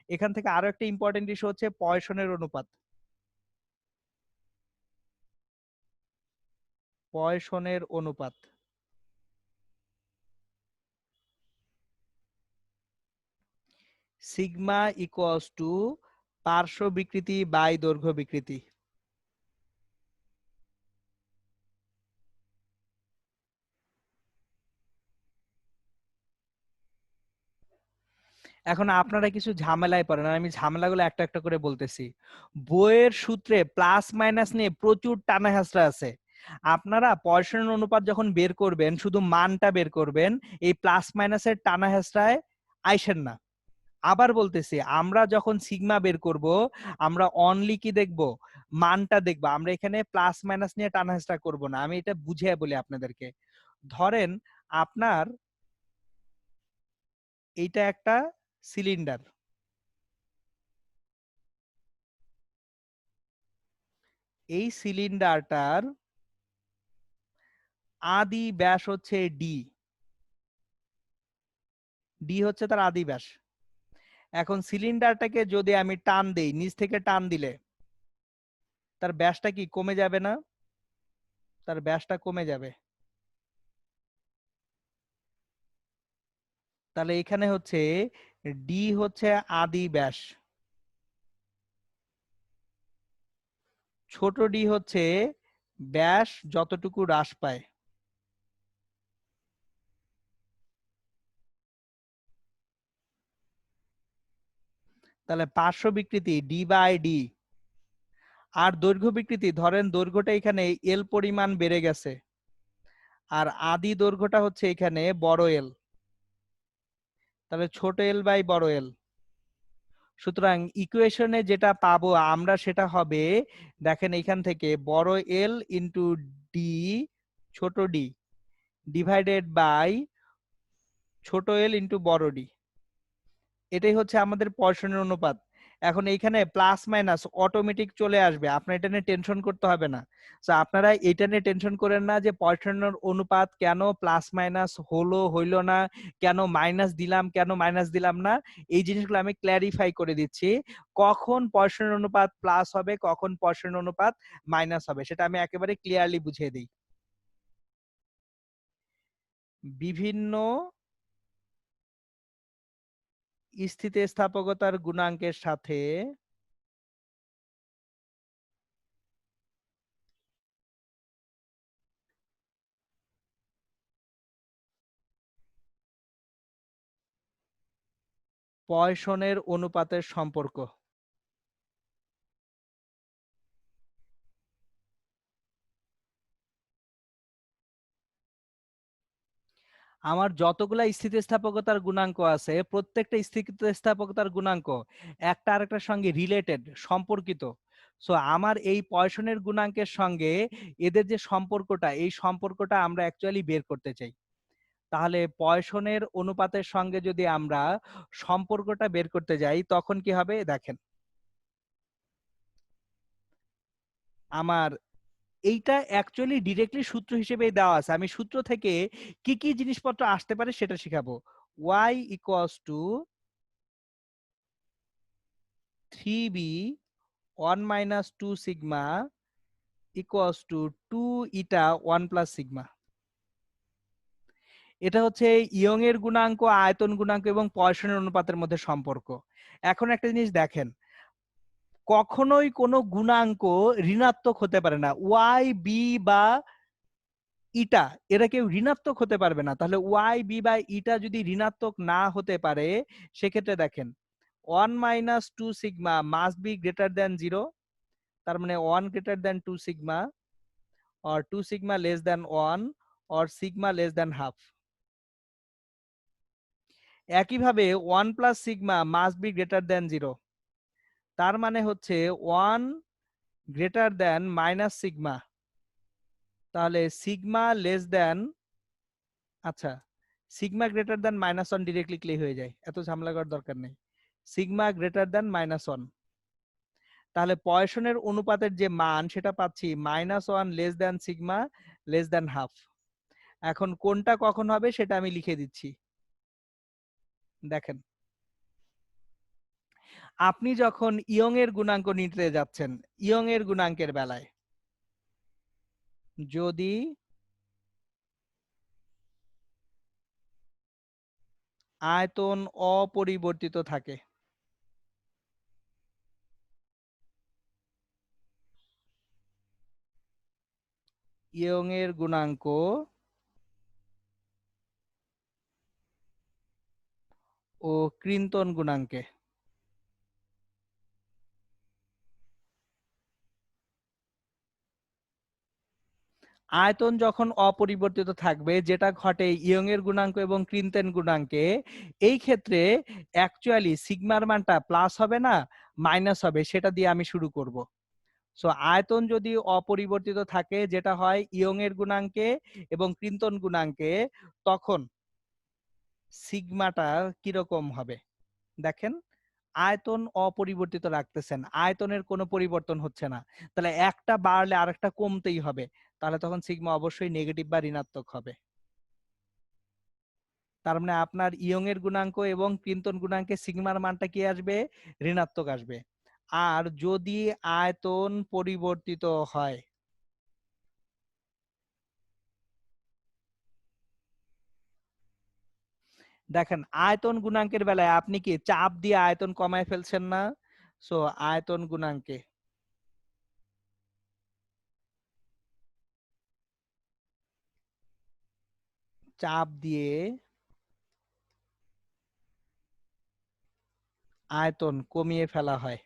এখান থেকে আরো একটা ইম্পর্টেন্ট ইস্যু হচ্ছে পয়সনের অনুপাত। পয়সনের অনুপাত সিগমা ইকুয়ালস টু পার্শ্ব বিকৃতি বাই দৈর্ঘ্য বিকৃতি। এখন আপনারা কিছু ঝামেলায় পড়েন, আর আমি ঝামেলাগুলো একটা একটা করে বলতেছি। বইয়ের সূত্রে প্লাস মাইনাস নিয়ে প্রচুর টানা হেঁচড়া আছে। আপনারা পয়সনের অনুপাত যখন বের করবেন শুধু মানটা বের করবেন, এই প্লাস মাইনাসের টানা হেঁচড়ায় আইসেন না। আবার বলতেছি, আমরা যখন সিগমা বের করব আমরা অনলি কি দেখব, মানটা দেখব। আমরা এখানে প্লাস মাইনাস নিয়ে টানা হেঁচড়া করব না। আমি এটা বুঝিয়ে বলি আপনাদেরকে। ধরেন আপনার এইটা একটা সিলিন্ডার, এই সিলিন্ডারটার আদি ব্যাস হচ্ছে ডি, ডি হচ্ছে তার আদি ব্যাস। এখন সিলিন্ডারটাকে যদি আমি টান দেই, নিচ থেকে টান দিলে তার ব্যাসটা কি কমে যাবে না? তার ব্যাসটা কমে যাবে। তাহলে এখানে হচ্ছে ডি হচ্ছে আদি ব্যাস, ছোট ডি হচ্ছে ব্যাস যতটুকু হ্রাস পায়। তাহলে পার্শ্ব বিকৃতি ডি বাই ডি। আর দৈর্ঘ্য বিকৃতি, ধরেন দৈর্ঘ্যটা এখানে এল পরিমাণ বেড়ে গেছে, আর আদি দৈর্ঘ্যটা হচ্ছে এখানে বড় এল, তাহলে ছোট এল বাই বড় এল। সুতরাং ইকুয়েশনে যেটা পাবো আমরা সেটা হবে, দেখেন এখান থেকে বড় এল ইন্টু ডি ছোট ডি ডিভাইডেড বাই ছোট এল ইন্টু বড় ডি। এটাই হচ্ছে আমাদের পয়সনের অনুপাত। এখন এইখানে প্লাস মাইনাস অটোমেটিক চলে আসবে, আপনার এটা নিয়ে টেনশন করতে হবে না। তো আপনারা এটা নিয়ে টেনশন করেন না যে পয়সনের অনুপাত কেন প্লাস মাইনাস হলো হইলো না, কেন মাইনাস দিলাম কেন মাইনাস দিলাম না। এই জিনিসগুলো আমি ক্ল্যারিফাই করে দিচ্ছি। কখন পয়সনের অনুপাত প্লাস হবে, কখন পয়সনের অনুপাত মাইনাস হবে, সেটা আমি একেবারে ক্লিয়ারলি বুঝিয়ে দিই। বিভিন্ন স্থিতিস্থাপকতার গুণাঙ্কের সাথে পয়সনের অনুপাতের সম্পর্ক। আমার যতগুলা স্থিতিস্থাপকতার গুণাঙ্ক আছে প্রত্যেকটা স্থিতিস্থাপকতার গুণাঙ্ক একটা আরেকটার সঙ্গে রিলেটেড, সম্পর্কিত। সো আমার এই পয়সনের গুণাঙ্কের সঙ্গে এদের যে সম্পর্কটা, এই সম্পর্কটা আমরা অ্যাকচুয়ালি বের করতে চাই। তাহলে পয়সনের অনুপাতের সঙ্গে যদি আমরা সম্পর্কটা বের করতে যাই তখন কি হবে দেখেন। আমার এইটা অ্যাকচুয়ালি ডিরেক্টলি সূত্র হিসেবেই দেওয়া আছে, আমি সূত্র থেকে কি কি জিনিসপত্র আসতে পারে সেটা শিখাবো। y equals to 3b 1 minus 2 sigma equals to 2 eta 1 plus sigma. এটা হচ্ছে ইয়ং এর গুণাঙ্ক, আয়তন গুণাঙ্ক এবং পয়সনের অনুপাতের মধ্যে সম্পর্ক। এখন একটা জিনিস দেখেন, কখনোই কোনো গুণাঙ্ক ঋণাত্মক হতে পারে না। ওয়াই বি বা ইটা এরা কেউ ঋণাত্মক হতে পারবে না। তাহলে ওয়াই বি বা ইটা যদি ঋণাত্মক না হতে পারে সেক্ষেত্রে দেখেন 1 minus 2 sigma must be greater than 0, তার মানে 1 greater than 2 sigma or 2 sigma less than 1 or sigma less than half। একইভাবে 1 plus sigma must be greater than 0, তার মানে হচ্ছে 1 গ্রেটার দ্যান মাইনাস সিগমা, তাহলে সিগমা লেস দ্যান, আচ্ছা sigma greater than minus 1 directly clear হয়ে যায়, এত ঝামেলা করার দরকার নেই। Sigma greater than -1। তাহলে পয়সনের অনুপাতের যে মান সেটা পাচ্ছি -1 less than sigma less than half. এখন কোনটা কখন হবে সেটা আমি লিখে দিচ্ছি। দেখেন, আপনি যখন ইয়ং এর গুণাঙ্ক নিতে যাচ্ছেন, ইয়ং এর গুণাঙ্কের বেলায় যদি আয়তন অপরিবর্তিত থাকে, ইয়ং এর গুণাঙ্ক ও ক্রিন্তন গুণাঙ্কে আয়তন যখন অপরিবর্তিত থাকবে, যেটা ঘটে ইয়ং এর গুণাঙ্ক এবং ক্রিন্তেন গুণাঙ্কে, এই ক্ষেত্রে অ্যাকচুয়ালি সিগমার মানটা প্লাস হবে না মাইনাস হবে, সেটা দিয়ে আমি শুরু করব। সো আয়তন যদি অপরিবর্তিত থাকে, যেটা হয় ইয়ং এর গুণাঙ্কে এবং ক্রিন্তন গুণাঙ্কে, তখন সিগমাটা কিরকম হবে দেখেন। আয়তন অপরিবর্তিত রাখতেছেন, আয়তনের কোনো পরিবর্তন হচ্ছে না, তাহলে একটা বাড়লে আরেকটা কমতেই হবে, তাহলে তখন সিগমা অবশ্যই নেগেটিভ বা ঋণাত্মক হবে। তার মানে আপনার ইয়ং এর গুণাঙ্ক এবং ক্রিন্তন গুণাঙ্কে সিগমার মানটা কি আসবে? ঋণাত্মক আসবে। আর যদি আয়তন পরিবর্তিত হয়, দেখেন আয়তন গুণাঙ্কের বেলায় আপনি কি চাপ দিয়ে আয়তন কমায় ফেলছেন না? সো আয়তন গুণাঙ্কে চাপ দিয়ে আয়তন কমিয়ে ফেলা হয়,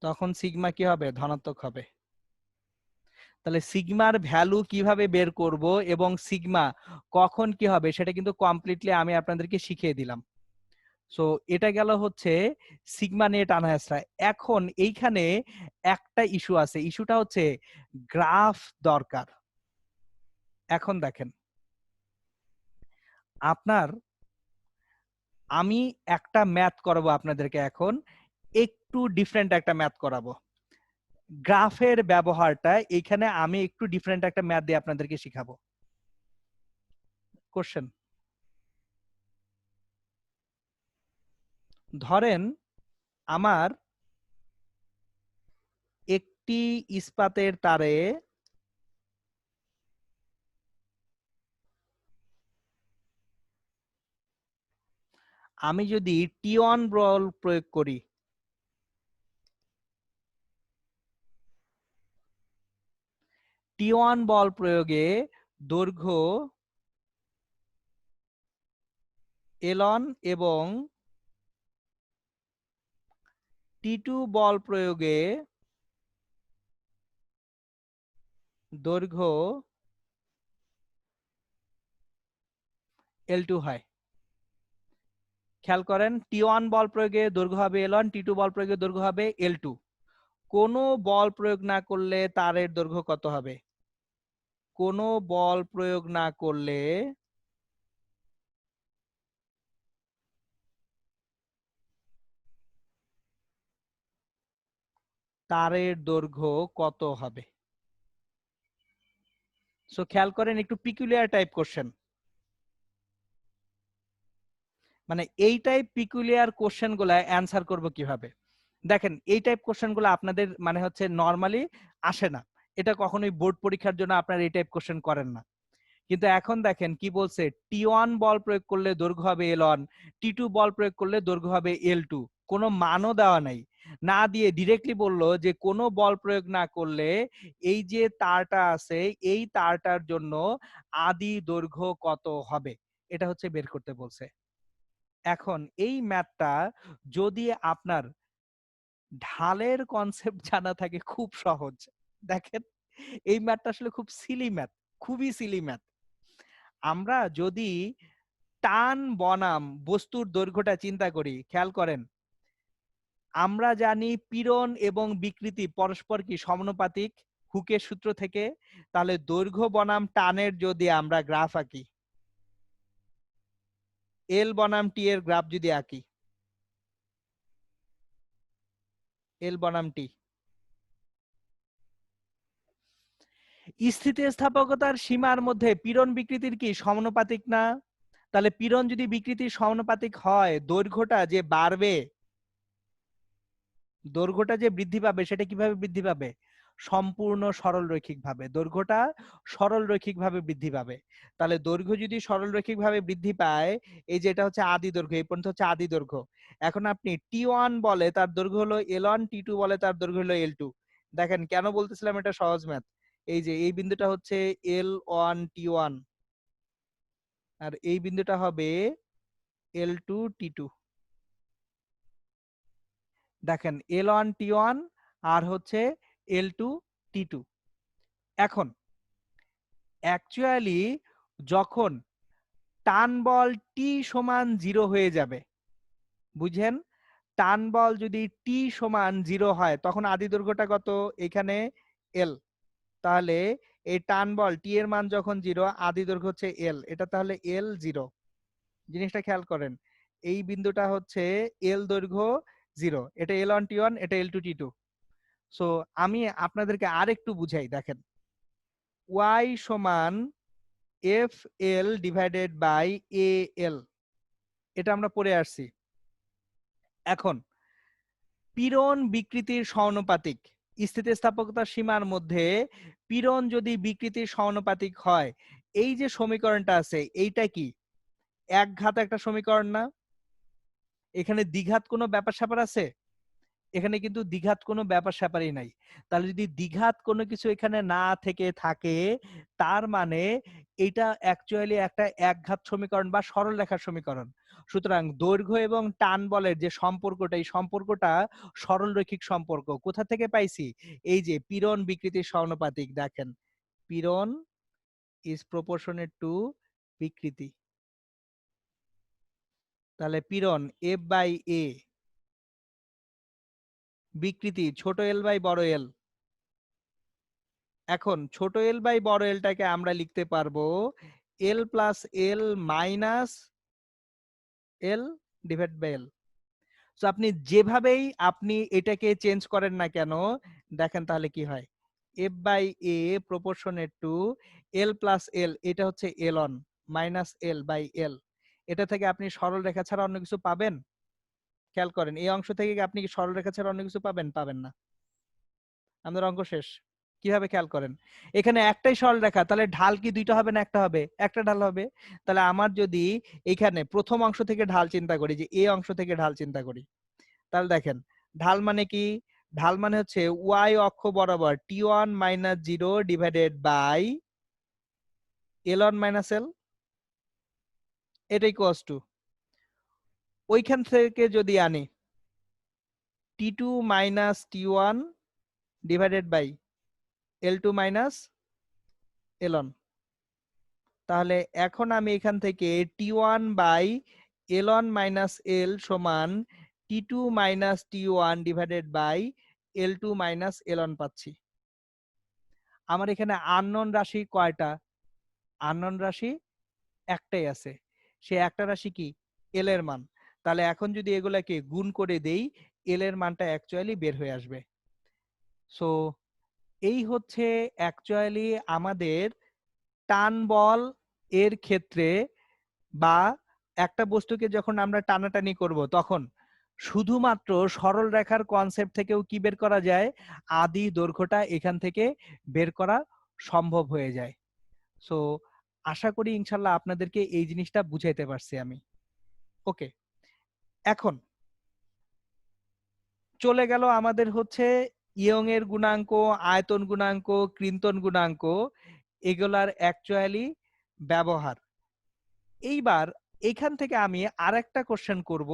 তখন সিগমা কি হবে? ধনাত্মক হবে। তাহলে সিগমার ভ্যালু কিভাবে বের করব এবং সিগমা কখন কি হবে সেটা কিন্তু কমপ্লিটলি আমি আপনাদেরকে শিখিয়ে দিলাম। সো এটা গেল হচ্ছে সিগমা নিয়ে টানা হেঁচড়া। এখন এইখানে একটা ইস্যু আছে, ইস্যুটা হচ্ছে গ্রাফ দরকার। এখন দেখেন, আপনার আমি একটা ম্যাথ করাবো আপনাদেরকে, এখন একটু ডিফারেন্ট একটা ম্যাথ করাবো। গ্রাফের ব্যবহারটা এখানে আমি একটু ডিফারেন্ট একটা ম্যাথ দিয়ে আপনাদেরকে শিখাবো। কোশ্চেন, ধরেন আমার একটি ইস্পাতের তারে আমি যদি T1 বল প্রয়োগ করি, T1 বল প্রয়োগে দৈর্ঘ্য L1 এবং T2 বল প্রয়োগে দৈর্ঘ্য L2 হয়। খেয়াল করেন, T1 বল প্রয়োগে দৈর্ঘ্য হবে L1, T2 বল প্রয়োগে দৈর্ঘ্য হবে L2। কোনো বল প্রয়োগ না করলে তারের দৈর্ঘ্য কত হবে? কোনো বল প্রয়োগ না করলে তারের দৈর্ঘ্য কত হবে? সো খেয়াল করেন, একটু পিকুলিয়ার টাইপ কোশ্চেন। মানে এই টাইপ পিকুলিয়ার কোশ্চেন গুলা অ্যান্সার করব কিভাবে? দেখেন, এই টাইপ কোশ্চেন গুলো আপনাদের মানে হচ্ছে নরমালি আসে না, এটা কখনোই বোর্ড পরীক্ষার জন্য আপনারা এই টাইপ কোশ্চেন করেন না। কিন্তু এখন দেখেন কি বলছে, T1 বল প্রয়োগ করলে দৈর্ঘ্য হবে L1, T2 বল প্রয়োগ করলে দৈর্ঘ্য হবে L2। কোনো মানও দেওয়া নাই, না দিয়ে ডিরেক্টলি বললো যে কোনো বল প্রয়োগ না করলে এই যে তারটা আছে এই তারটার জন্য আদি দৈর্ঘ্য কত হবে, এটা হচ্ছে বের করতে বলছে। এখন এই ম্যাথটা যদি আপনার ঢালের কনসেপ্ট জানা থাকে, খুব সহজ। দেখেন, এই ম্যাথটা আসলে খুব সিলি ম্যাথ, খুবই সিলি ম্যাথ। আমরা যদি টান বনাম বস্তুর দৈর্ঘ্যটা চিন্তা করি, খেয়াল করেন, আমরা জানি পীড়ন এবং বিকৃতি পরস্পর কি সমানুপাতিক হুকের সূত্র থেকে। তাহলে দৈর্ঘ্য বনাম টানের যদি আমরা গ্রাফ আঁকি, এল বনাম টি এর গ্রাফ যদি আঁকি, এল বনাম টি, স্থিতিস্থাপকতার সীমার মধ্যে পীড়ন বিকৃতির কি সমানুপাতিক না? তাহলে পীড়ন যদি বিকৃতির সমানুপাতিক হয়, দৈর্ঘ্যটা যে বাড়বে, দৈর্ঘ্যটা যে বৃদ্ধি পাবে, সেটা কিভাবে বৃদ্ধি পাবে? সম্পূর্ণ সরল রৈখিক ভাবে দৈর্ঘ্যটা সরল রৈখিক ভাবে বৃদ্ধি পাবে। তাহলে দৈর্ঘ্য যদি সরল রৈখিক ভাবে বৃদ্ধি পায়, এই যে এটা হচ্ছে আদি দৈর্ঘ্য, এই পর্যন্ত হচ্ছে আদি দৈর্ঘ্য। এখন আপনি টি1 বলে তার দৈর্ঘ্য হলো এল1, টি2 বলে তার দৈর্ঘ্য হলো এল2। দেখেন কেন বলতেছিলাম এটা সহজ ম্যাথ। এই যে এই বিন্দুটা হচ্ছে এল1 টি1, আর এই বিন্দুটা হবে এল2 টি2। দেখেন এল1 টি1 আর হচ্ছে এল2 টি2। এখন অ্যাকচুয়ালি যখন টান বল টি সমান 0 হয়ে যাবে, বুঝেন, টান বল যদি টি সমান 0 হয়, তখন আদি দৈর্ঘ্যটা কত? এখানে এল। তাহলে এই টান বল টি এর মান যখন 0, আদি দৈর্ঘ্য হচ্ছে এল, এটা তাহলে এল 0। জিনিসটা খেয়াল করেন, এই বিন্দুটা হচ্ছে এল দৈর্ঘ্য 0, এটা এল1 টি1, এটা এল2 টি2। সো আমি আপনাদেরকে আরেকটু বুঝাই, দেখেন y সমান F L divided by A এল, এটা আমরা পড়ে আসছি। এখন পীড়ন বিকৃতির সমানুপাতিক, স্থিতিস্থাপকতার সীমার মধ্যে পীড়ন যদি বিকৃতির সমানুপাতিক হয়, এই যে সমীকরণটা আছে এইটা কি একঘাত একটা সমীকরণ না? এখানে দ্বিঘাত কোনো ব্যাপার স্যাপার আছে? এখানে কিন্তু দ্বিঘাত কোনো ব্যাপার স্যাপারই নাই। তাহলে যদি দ্বিঘাত কোনো কিছু এখানে না থেকে থাকে, তার মানে এটা অ্যাকচুয়ালি একটা একঘাত সমীকরণ বা সরল রেখার সমীকরণ। সুতরাং দৈর্ঘ্য এবং টান বলের যে সম্পর্কটা, এই সম্পর্কটা সরল রৈখিক সম্পর্ক। কোথা থেকে পাইছি? এই যে পীড়ন বিকৃতির সমানুপাতিক। দেখেন পীড়ন ইজ প্রপোর্শনেট টু বিকৃতি। তাহলে পীড়ন এফ বাই এ, বিকৃতি ছোট এল বাই বড় এল। এখন ছোট এল বাই বড় এলটাকে আমরা লিখতে পারবো L plus L minus L divide by L. তো আপনি যেভাবেই আপনি এটাকে চেঞ্জ করেন না কেন, দেখেন তাহলে কি হয়, F by A proportionate to L plus L, এটা হচ্ছে L on minus L by L. এটা থেকে আপনি সরল রেখা ছাড়া অন্য কিছু পাবেন? খেয়াল করেন, এই অংশ থেকে আপনি কি সরল রেখা ছাড়া অন্য কিছু পাবেন? পাবেন না। আমাদের অঙ্ক শেষ। কিভাবে? খেয়াল করেন, এখানে একটাই সরল রেখা, তাহলে ঢাল কি দুইটা হবে না একটা হবে? একটা ঢাল হবে। তাহলে আমার যদি এখানে প্রথম অংশ থেকে ঢাল চিন্তা করি, যে এই অংশ থেকে ঢাল চিন্তা করি, তাহলে দেখেন ঢাল মানে কি? ঢাল মানে হচ্ছে ওয়াই অক্ষ বরাবর টি1 minus 0 divided by এল1 minus L, এটা ইকুয়ালস টু ওইখান থেকে যদি আনি টি2 মাইনাস টি1 ডিভাইডেড বাই এল2 মাইনাস এল1। তাহলে এখন আমি এখান থেকে টি1 বাই এল1 মাইনাস এল সমান টি2 মাইনাস টি1 ডিভাইডেড বাই এল2 মাইনাস এল1 পাচ্ছি। আমার এখানে আননোন রাশি কয়টা? আননোন রাশি একটাই আছে, সে একটা রাশি কি? এল এর মান। তাহলে এখন যদি এগুলাকে গুণ করে দেই, এল এর মানটা অ্যাকচুয়ালি বের হয়ে আসবে। সো এই হচ্ছে অ্যাকচুয়ালি আমাদের টান বল এর ক্ষেত্রে, বা একটা বস্তুকে যখন আমরা টানাটানি করব, তখন শুধুমাত্র সরল রেখার কনসেপ্ট থেকেও কি বের করা যায়? আদি দৈর্ঘ্যটা এখান থেকে বের করা সম্ভব হয়ে যায়। সো আশা করি ইনশাল্লাহ আপনাদেরকে এই জিনিসটা বুঝাইতে পারছি আমি। ওকে, এখন চলে গেল আমাদের হচ্ছে ইয়ং এর গুণাঙ্ক, আয়তন গুণাঙ্ক, কৃন্তন গুণাঙ্ক, এগুলার অ্যাকচুয়ালি ব্যবহার। এইবার এখান থেকে আমি আরেকটা কোশ্চেন করব।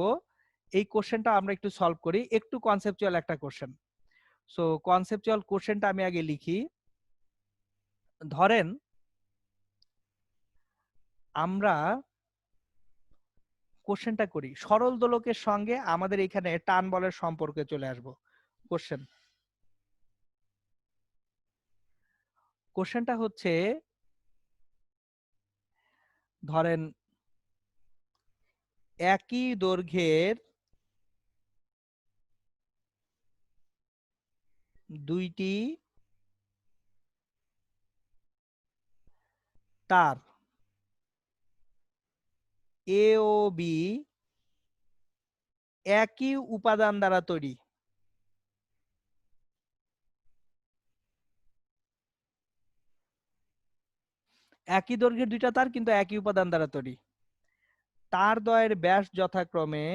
এই কোশ্চেনটা আমরা একটু সলভ করি, একটু কনসেপচুয়াল একটা কোশ্চেন। সো কনসেপচুয়াল কোশ্চেনটা আমি আগে লিখি। ধরেন আমরা কোশ্চেনটা করি, সরল দোলকের সঙ্গে আমাদের এখানে টান বলের সম্পর্কে চলে আসব। কোশ্চেন, কোশ্চেনটা হচ্ছে ধরেন একই দৈর্ঘ্যের দুইটি তার এ ও বি একই উপাদান দ্বারা তৈরি। একই দৈর্ঘ্যের দুইটা তার কিন্তু একই উপাদান দ্বারা তৈরি। তার দ্বয়ের ব্যাস যথাক্রমে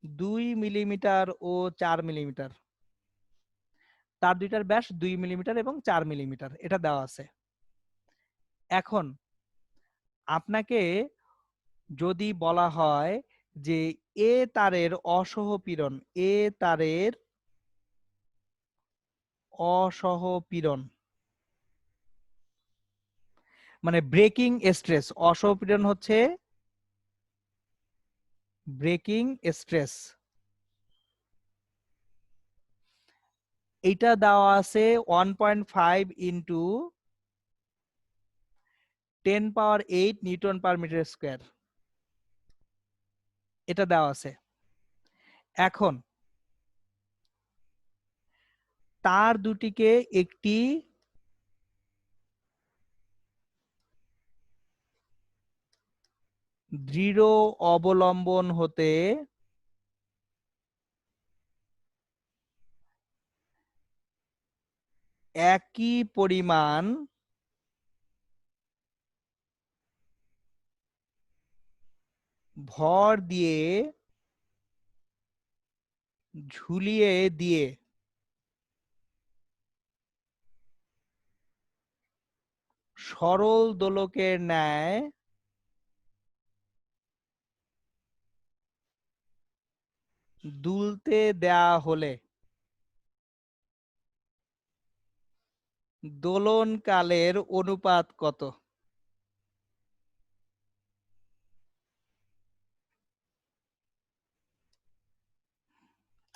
2 মিলিমিটার ও 4 মিলিমিটার। তার দুইটার ব্যাস 2 মিলিমিটার এবং 4 মিলিমিটার, এটা দেওয়া আছে। এখন আপনাকে যদি বলা হয় যে এ তারের অসহপীড়ন, এ তারের অসহপীড়ন মানে ব্রেকিং স্ট্রেস, অসহপীড়ন হচ্ছে ব্রেকিং স্ট্রেস, এটা দেওয়া আছে 1.5 into 10⁻8 newton per metre square, এটা দেওয়া আছে। এখন তার দুটিকে একটি দৃঢ় অবলম্বন হতে একই পরিমাণ ভর দিয়ে ঝুলিয়ে দিয়ে সরল দোলকের ন্যায় দুলতে দেয়া হলে দোলনকালের অনুপাত কত?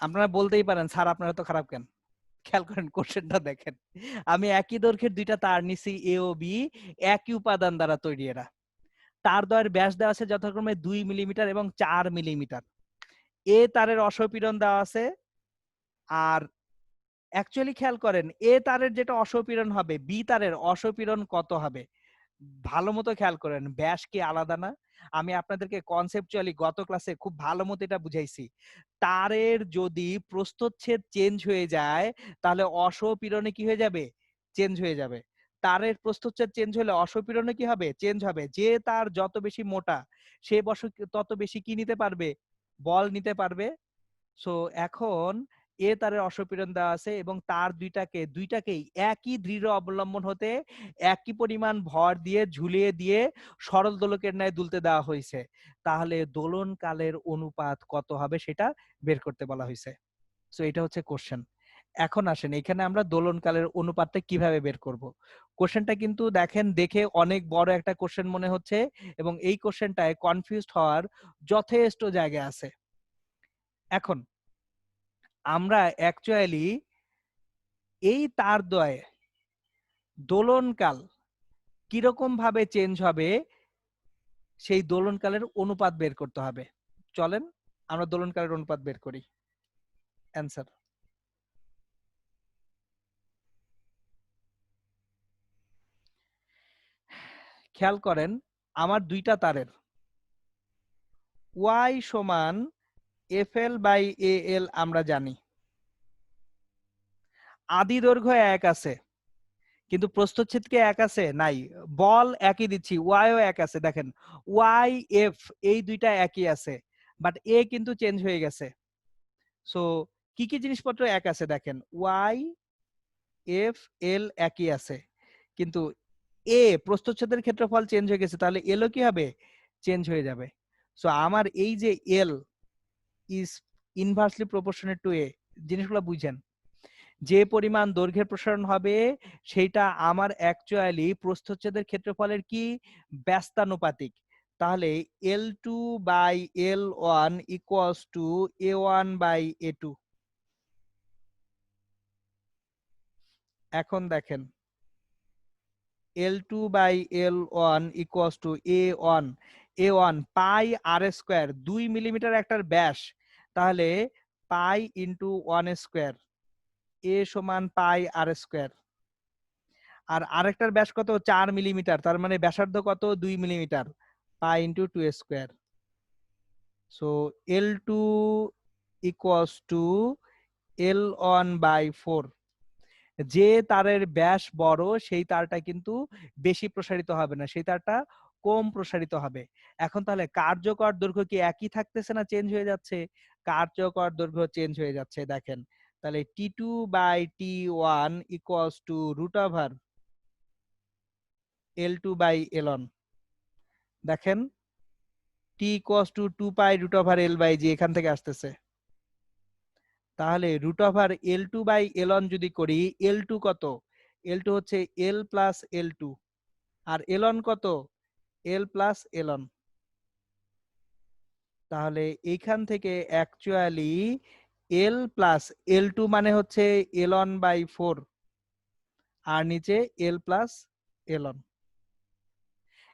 আপনারা বলতেই পারেন স্যার আপনারা তো খারাপ কেন, খেয়াল করেন কোশ্চেনটা দেখেন। আমি একই দৈর্ঘ্যের দুইটা তার নিছি এ ও বি, একই উপাদান দ্বারা তৈরি এরা। তার দ্বয়ের ব্যাস দেওয়া আছে যথাক্রমে 2 মিলিমিটার এবং 4 মিলিমিটার। এ তারের অসপীড়ন দেওয়া আছে, আর অ্যাকচুয়ালি খেয়াল করেন এ তারের যেটা অসপীড়ন হবে বি তারের অসপীড়ন কত হবে, ভালো মতো খেয়াল করেন, ব্যাস কি আলাদা না? আমি আপনাদেরকে কনসেপচুয়ালি গত ক্লাসে খুব ভালো মতো এটা বুঝাইছি। তারের যদি প্রস্থচ্ছেদ চেঞ্জ হয়ে যায় তাহলে অসপীড়নে কি হয়ে যাবে? চেঞ্জ হয়ে যাবে। তারের প্রস্থচ্ছেদ চেঞ্জ হলে অসপীড়নে কি হবে? চেঞ্জ হবে। যে তার যত বেশি মোটা সে তত বেশি কি নিতে পারবে? বল নিতে পারবে। সো এখন এ তারের অসপীড়ন দেওয়া আছে এবং তার দুইটাকেই একই দৃঢ় অবলম্বন হতে একই পরিমাণ ভর দিয়ে ঝুলিয়ে দিয়ে সরল দোলকের ন্যায় দুলতে দেওয়া হয়েছে। তাহলে দোলন কালের অনুপাত কত হবে সেটা বের করতে বলা হয়েছে। সো এটা হচ্ছে কোশ্চেন। এখন আসেন এখানে আমরা দোলন কালের অনুপাতটা কিভাবে বের করব। কোশ্চেনটা কিন্তু দেখেন দেখে অনেক বড় একটা কোশ্চেন মনে হচ্ছে এবং এই কোশ্চেনটায় কনফিউজড হওয়ার যথেষ্ট জায়গা আছে। এখন আমরা অ্যাকচুয়ালি এই তারদ্বয় দোলনকাল কিরকম ভাবে চেঞ্জ হবে সেই দোলনকালের অনুপাত বের করতে হবে। চলেন আমরা দোলনকালের অনুপাত বের করি। অ্যান্সার খেয়াল করেন, আমার দুইটা তারের y সমান FL/AL আমরা জানি। আদি দৈর্ঘ্য এক আছে কিন্তু প্রস্থচ্ছেদ কি এক আছে? নাই। বল একই দিচ্ছি, ওয়াইও এক আছে, দেখেন ওয়াই এফ এই দুইটা একই আছে, বাট এ কিন্তু চেঞ্জ হয়ে গেছে। সো কি কি জিনিসপত্র এক আছে দেখেন, ওয়াই এফ এল একই আছে, কিন্তু এ প্রস্থচ্ছেদের ক্ষেত্রফল চেঞ্জ হয়ে গেছে, তাহলে এলও কি হবে? চেঞ্জ হয়ে যাবে। সো আমার এই যে L is inversely proportionate to A, জিনিসগুলো বুঝেন। যে পরিমাণ দৈর্ঘ্যের প্রসারণ হবে সেটা আমার অ্যাকচুয়ালি প্রস্থচ্ছেদের ক্ষেত্রফলের কি ব্যস্তানুপাতিক। তাহলে L2/L1 ইকুয়ালস টু A1/A2। এখন দেখেন L2 by L1 equals to A1 pi r square 2 millimetre একটার ব্যাস, তাহলে পাই ইন্টু 1 স্কোয়ার, এ সমান পাই আর স্কোয়ার। আর আরেকটার ব্যাস কত 4 মিলিমিটার, তার মানে ব্যাসার্ধ কত 2 millimetre, pi into 2 square. So L2 equals to L1 by 4। যে তারের ব্যাস বড় সেই তারটা কিন্তু বেশি প্রসারিত হবে না, সেই তারটা কম প্রসারিত হবে। এখন তাহলে কার্যকর দৈর্ঘ্য কি একই থাকতেছে না চেঞ্জ হয়ে যাচ্ছে? কার্যকর দৈর্ঘ্য চেঞ্জ হয়ে যাচ্ছে। দেখেন তাহলে T2 by T1 equals to root over L2 by L1। দেখেন T equals to 2 pi root over L by G এখান থেকে আসতেছে। তাহলে root over L2 by L1 যদি করি, L2 কত? L2 হচ্ছে L প্লাস L2, আর L1 কত? L plus L1। তাহলে এইখান থেকে অ্যাকচুয়ালি L প্লাস L2 মানে হচ্ছে L1 বাই 4, আর নিচে L প্লাস L1।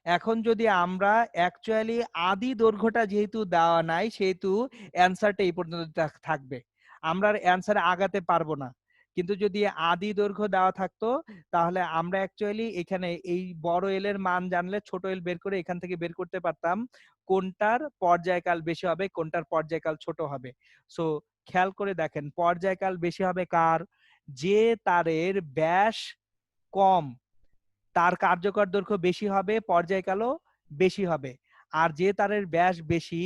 এখন যদি আমরা অ্যাকচুয়ালি আদি দৈর্ঘ্যটা যেহেতু দেওয়া নাই, সেহেতু অ্যান্সারটা এই পর্যন্ত থাকবে, আমরা অ্যান্সারে আগাতে পারবো না। কিন্তু যদি আদি দৈর্ঘ্য দেওয়া থাকতো, তাহলে আমরা অ্যাকচুয়ালি এখানে এই বড় এল এর মান জানলে ছোট এল বের করে এখান থেকে বের করতে পারতাম কোনটার পর্যায়কাল বেশি হবে, কোনটার পর্যায়কাল ছোট হবে। সো খেয়াল করে দেখেন, পর্যায়কাল বেশি হবে কার? যে তারের ব্যাস কম তার কার্যকর দৈর্ঘ্য বেশি হবে, পর্যায়কালও বেশি হবে। আর যে তারের ব্যাস বেশি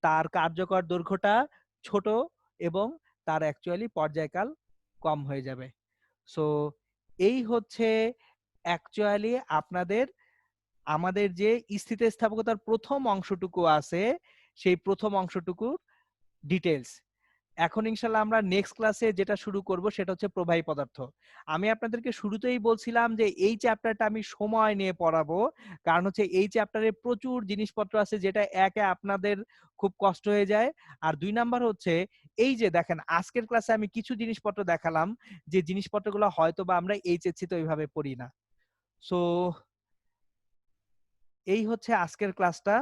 তার কার্যকর দৈর্ঘ্যটা ছোট এবং তার অ্যাকচুয়ালি পর্যায়কাল কম হয়ে যাবে। সো এই হচ্ছে অ্যাকচুয়ালি আপনাদের আমাদের যে স্থিতিস্থাপকতার প্রথম অংশটুকু আছে সেই প্রথম অংশটুকুর ডিটেলস। এখন ইনশাল্লাহ আমরা নেক্সট ক্লাসে যেটা শুরু করব সেটা হচ্ছে প্রবাহী পদার্থ। আমি আপনাদেরকে শুরুতেই বলছিলাম যে এই চ্যাপ্টারটা আমি সময় নিয়ে পড়াবো, কারণ হচ্ছে এই চ্যাপ্টারে প্রচুর জিনিসপত্র আছে যেটা একে আপনাদের খুব কষ্ট হয়ে যায়, আর 2 নাম্বার হচ্ছে এই যে দেখেন আজকের ক্লাসে আমি কিছু জিনিসপত্র দেখালাম যে জিনিসপত্রগুলো হয়তো বা আমরা এইচএসসি তো ওইভাবে পড়ি না। সো এই হচ্ছে আজকের ক্লাসটা।